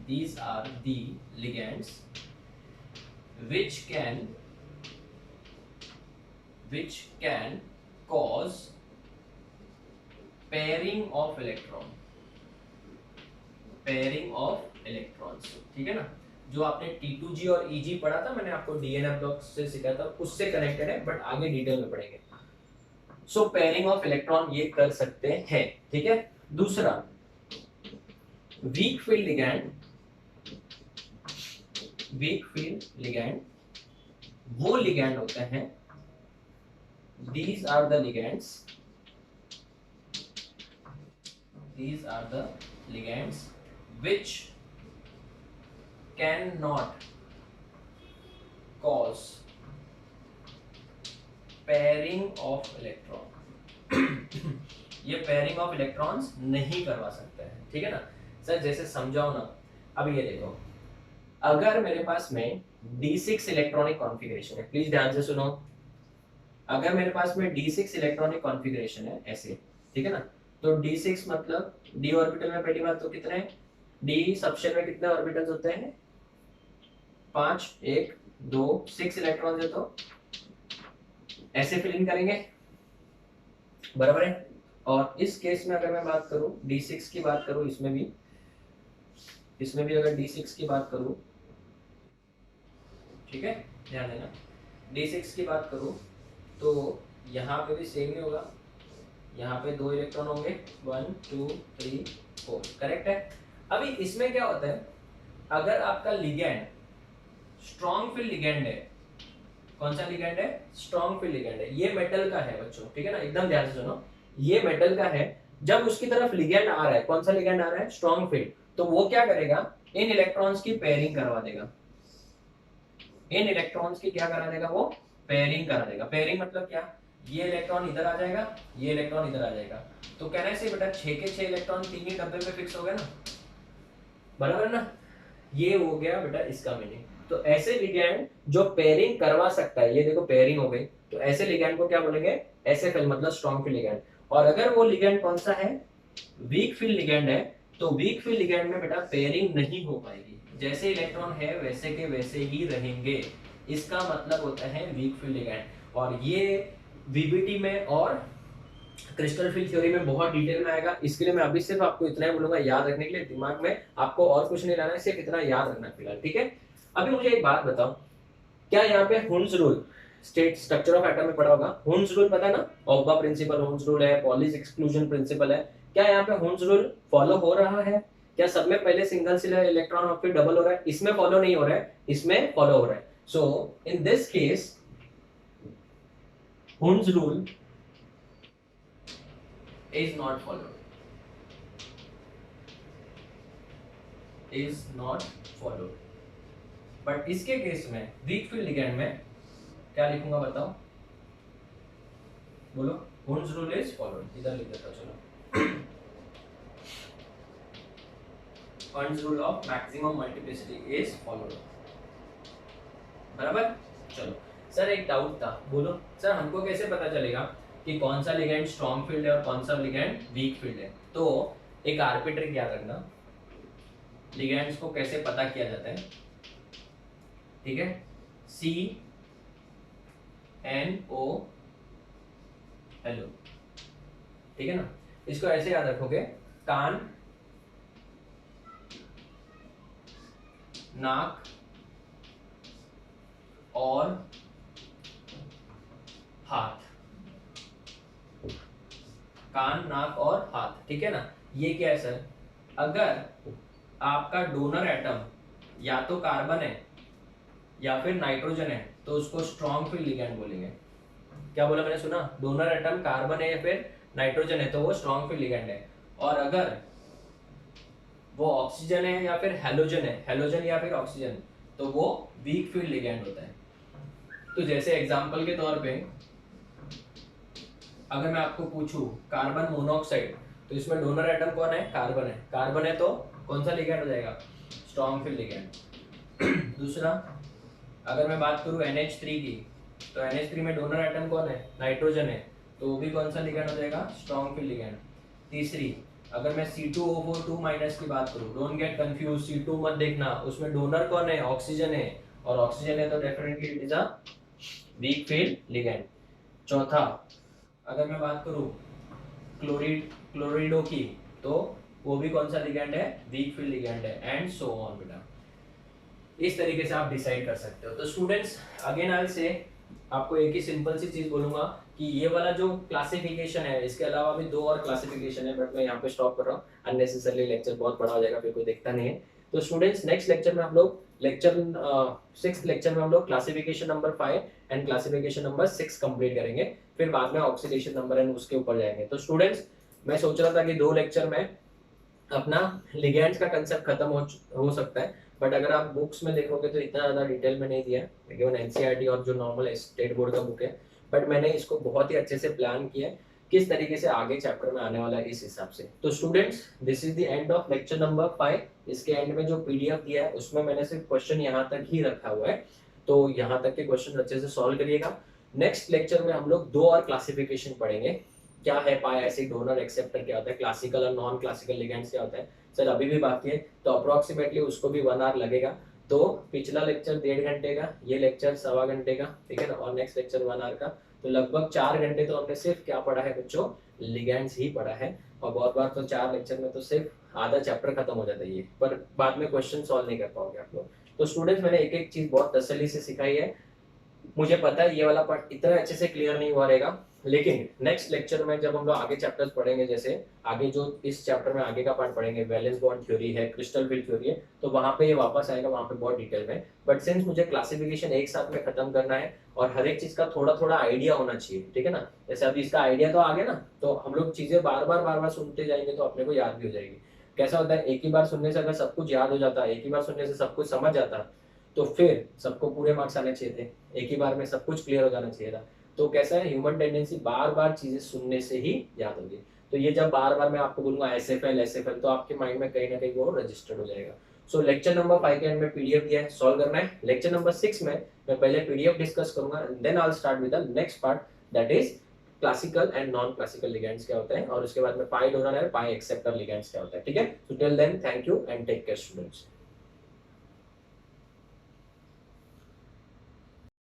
these are the ligands which can cause pairing of electron, pairing of electrons, ठीक है ना। जो आपने T2G और EG पढ़ा था, मैंने आपको डीएनए ब्लॉक से सिखाया था, उससे कनेक्टेड है, बट आगे डिटेल में पढ़ेंगे। सो पेयरिंग ऑफ इलेक्ट्रॉन ये कर सकते हैं, ठीक है। दूसरा week field ligand, week field ligand वो लिगैंड होते हैं, these are the ligands, these are the ligands which cannot cause pairing of electron। ये पेयरिंग ऑफ इलेक्ट्रॉन्स नहीं करवा सकते हैं, ठीक है ना। सर जैसे समझाओ ना, अब ये देखो, अगर मेरे पास में D6 इलेक्ट्रॉनिक कॉन्फ़िगरेशन है, प्लीज ध्यान से सुनो, अगर मेरे पास में D6 इलेक्ट्रॉनिक कॉन्फ़िगरेशन है ऐसे, ठीक है ना, तो D6 मतलब D ऑर्बिटल में पहली बात तो कितने हैं, D सबशेल में कितने ऑर्बिटल्स होते हैं, 5, 1 2 6 इलेक्ट्रॉन्स है, तो ऐसे फिल इन करेंगे, बराबर है। और इस केस में अगर मैं बात करूं D6 की बात करूं, इसमें भी अगर D6 की बात करूं, ठीक है, ध्यान देना, D6 की बात करूं तो यहाँ पे भी सेम ही होगा, यहाँ पे 2 इलेक्ट्रॉन होंगे, 1 2 3 4, करेक्ट है। अभी इसमें क्या होता है, अगर आपका लिगैंड स्ट्रॉन्ग फील्ड लिगैंड है, कौन सा लिगैंड है, स्ट्रॉन्ग फील्ड लिगैंड है, ये मेटल का है बच्चों, ठीक है ना, एकदम ध्यान से सुनो, ये मेटल का है, जब उसकी तरफ लिगैंड आ रहा है, कौन सा लिगैंड आ रहा है, स्ट्रॉन्ग फील्ड, तो वो क्या करेगा, इन इलेक्ट्रॉन्स की पेयरिंग करवा देगा, इन इलेक्ट्रॉन्स की क्या करा देगा, वो पेयरिंग करा देगा। पेयरिंग मतलब क्या, ये इलेक्ट्रॉन इधर आ जाएगा, ये इलेक्ट्रॉन इधर आ जाएगा, तो कहने से बेटा 6 के 6 इलेक्ट्रॉन 3 ही डब्बे में फिक्स हो गए ना, बराबर ना, ये हो गया बेटा इसका मीनिंग। तो ऐसे लिगैंड जो पेयरिंग करवा सकता है, ये देखो पेयरिंग हो गई, तो ऐसे लिगैंड को क्या बोलेंगे, एसएफएल मतलब स्ट्रॉन्ग फील्ड लिगैंड। और अगर वो लिगैंड कौन सा है, वीक फील्ड लिगैंड है, तो वीक फील्ड लिगैंड में बेटा पेयरिंग नहीं हो पाएगी, जैसे इलेक्ट्रॉन है वैसे के वैसे ही रहेंगे, इसका मतलब होता है वीक फील्ड लिगैंड। और ये वीबीटी में और क्रिस्टल फील्ड थ्योरी में बहुत डिटेल में आएगा, इसके लिए मैं अभी सिर्फ आपको इतना ही बोलूंगा याद रखने के लिए, दिमाग में आपको और कुछ नहीं लाना है, सिर्फ इतना याद रखना फिलहाल, ठीक है। अभी मुझे एक बात बताओ, क्या यहाँ पे Hund's rule state structure of atom में पढ़ा होगा, हुन्स रूल पता है ना, ऑग्बा प्रिंसिपल हुन्स रूल है, पॉलिस एक्सक्लूजन प्रिंसिपल है, क्या यहाँ पे हुन्स रूल फॉलो हो रहा है, क्या सब में पहले सिंगल से इलेक्ट्रॉन और फिर डबल हो रहा है, इसमें फॉलो नहीं हो रहा है, इसमें फॉलो हो रहा है। So in this case Hund's rule is not followed, but इसके केस में वीक फील्ड लिगैंड में क्या लिखूंगा बताओ, बोलो, हुन्स रूल इज फॉलोड, इधर लिख देता चलो, Hund's rule of maximum multiplicity is followed, बराबर। चलो सर एक डाउट था, बोलो सर हमको कैसे पता चलेगा कि कौन सा लिगैंड स्ट्रॉन्ग फील्ड है और कौन सा लिगैंड वीक फील्ड है। तो एक आरपी ट्रिक याद रखना, लिगैंड्स को कैसे पता किया जाता है, ठीक है, CNO हेलो, ठीक है ना, इसको ऐसे याद रखोगे, कान, नाक और हाथ, कान नाक और हाथ, ठीक है ना। ये क्या है सर, अगर आपका डोनर एटम या तो कार्बन है या फिर नाइट्रोजन है, तो उसको स्ट्रॉन्ग फील्ड लिगैंड बोलेंगे। क्या बोला मैंने, सुना, डोनर एटम कार्बन है या फिर नाइट्रोजन है तो वो स्ट्रॉन्ग फील्ड लिगैंड है, और अगर वो ऑक्सीजन है या फिर हेलोजन है, हेलोजन या फिर ऑक्सीजन, तो वो वीक फील्ड लिगैंड होता है। तो जैसे एग्जांपल के तौर पे अगर मैं आपको पूछूं कार्बन मोनोऑक्साइड, तो इसमें डोनर एटम कौन है? कार्बन है। कार्बन है तो कौन सा लिगैंड हो जाएगा? Strong field ligand. दूसरा, अगर मैं बात करूं NH3 की, तो NH3 में डोनर एटम कौन है? नाइट्रोजन है, तो वो भी कौन सा लिगैंड हो जाएगा? Strong field ligand. तीसरी, अगर मैं C2O4 2- की बात करूं, डोंट गेट कंफ्यूज, C2 मत देखना, उसमें डोनर कौन है? ऑक्सीजन है, और ऑक्सीजन है तो definitely it is a week field ligand. चौथा, अगर मैं बात करूं क्लोरिडो की, तो वो भी कौन सा लिगैंड है? वीक फील्ड लिगैंड है, एंड सो ऑन बेटा। इस तरीके से आप डिसाइड कर सकते हो। तो स्टूडेंट्स, अगेन आई से आपको एक ही सिंपल सी चीज बोलूंगा कि ये वाला जो क्लासिफिकेशन है, इसके अलावा भी दो और क्लासिफिकेशन है, बट मैं यहाँ पे स्टॉप कर रहा हूँ, अननेसेसरली लेक्चर बहुत बड़ा हो जाएगा, फिर कोई देखता नहीं है। तो स्टूडेंट्स, नेक्स्ट लेक्चर में हम लोग सिक्स लेक्चर में हम लोग classification number 5 and classification number 6 complete करेंगे, फिर बाद में ऑक्सीडेशन नंबर एंड उसके ऊपर जाएंगे। तो स्टूडेंट्स, मैं सोच रहा था कि 2 लेक्चर में अपना लिगेंड्स का कंसेप्ट खत्म हो सकता है, बट अगर आप बुक्स में देखोगे तो इतना ज्यादा डिटेल में नहीं दिया है, केवल एनसीईआरटी और जो नॉर्मल स्टेट बोर्ड का बुक है, बट मैंने इसको बहुत ही अच्छे से प्लान किया है किस तरीके से आगे चैप्टर में आने वाला है इस हिसाब से। तो students, this is the end of lecture number 5। इसके एंड में जो पीडीएफ दिया है उसमें मैंने सिर्फ क्वेश्चन यहाँ तक ही रखा हुआ है, तो यहाँ तक के क्वेश्चन अच्छे से सॉल्व करिएगा। नेक्स्ट लेक्चर में हम लोग 2 और क्लासिफिकेशन पढ़ेंगे, क्या है पाई एसिड, डोनर, एक्सेप्टर क्या होता है, क्लासिकल और नॉन क्लासिकल लिगेंड्स क्या होता है, सर अभी भी बाकी है, तो अप्रोक्सीमेटली उसको भी 1 आवर लगेगा। तो पिछला लेक्चर 1.5 घंटे का, ये लेक्चर 1.25 घंटे का, ठीक है ना, और नेक्स्ट लेक्चर 1 आवर का, तो लगभग 4 घंटे तो हमने सिर्फ क्या पढ़ा है बच्चों? लिगेंड्स ही पढ़ा है। और बहुत बार तो 4 लेक्चर में तो सिर्फ आधा चैप्टर खत्म हो जाता है ये, पर बाद में क्वेश्चन सॉल्व नहीं कर पाओगे आप लोग। तो स्टूडेंट्स, मैंने एक एक चीज बहुत तसल्ली से सिखाई है। मुझे पता है ये वाला पार्ट इतना अच्छे से क्लियर नहीं हुआ रहेगा, लेकिन नेक्स्ट लेक्चर में जब हम लोग आगे चैप्टर्स पढ़ेंगे, जैसे आगे जो इस चैप्टर में आगे का पार्ट पढ़ेंगे, वैलेंस बॉन्ड थ्योरी है, क्रिस्टल फील्ड थ्योरी है, तो वहां पे ये वापस आएगा, वहां पे बहुत डिटेल में। बट सिंस मुझे क्लासिफिकेशन एक साथ में खत्म करना है और हर एक चीज का थोड़ा थोड़ा आइडिया होना चाहिए, ठीक है ना, जैसे अभी इसका आइडिया तो आ गया ना, तो हम लोग चीजें बार बार सुनते जाएंगे तो अपने को याद भी हो जाएगी। कैसा होता है, एक ही बार सुनने से अगर सब कुछ याद हो जाता है, एक ही बार सुनने से सब कुछ समझ जाता, तो फिर सबको पूरे मार्क्स आने चाहिए थे, एक ही बार में सब कुछ क्लियर हो जाना चाहिए था। तो कैसा है, ह्यूमन टेंडेंसी बार बार चीजें सुनने से ही याद होगी। तो ये जब बार बार मैं आपको बोलूंगा एसएफएल, तो आपके माइंड में कहीं ना कहीं वो रजिस्टर्ड हो जाएगा। सो लेक्चर नंबर 5 के एंड में पीडीएफ दिया है, सॉल्व करना है। लेक्चर नंबर 6 में मैं पहले पीडीएफ डिस्कस करूंगा, then I will start with the next part, that is classical and non classical ligands क्या होता है, और उसके बाद में पाई डोनर है, पाई एक्सेप्टर लिगेंड्स क्या होता है, ठीक है। So till then, thank you and take care students.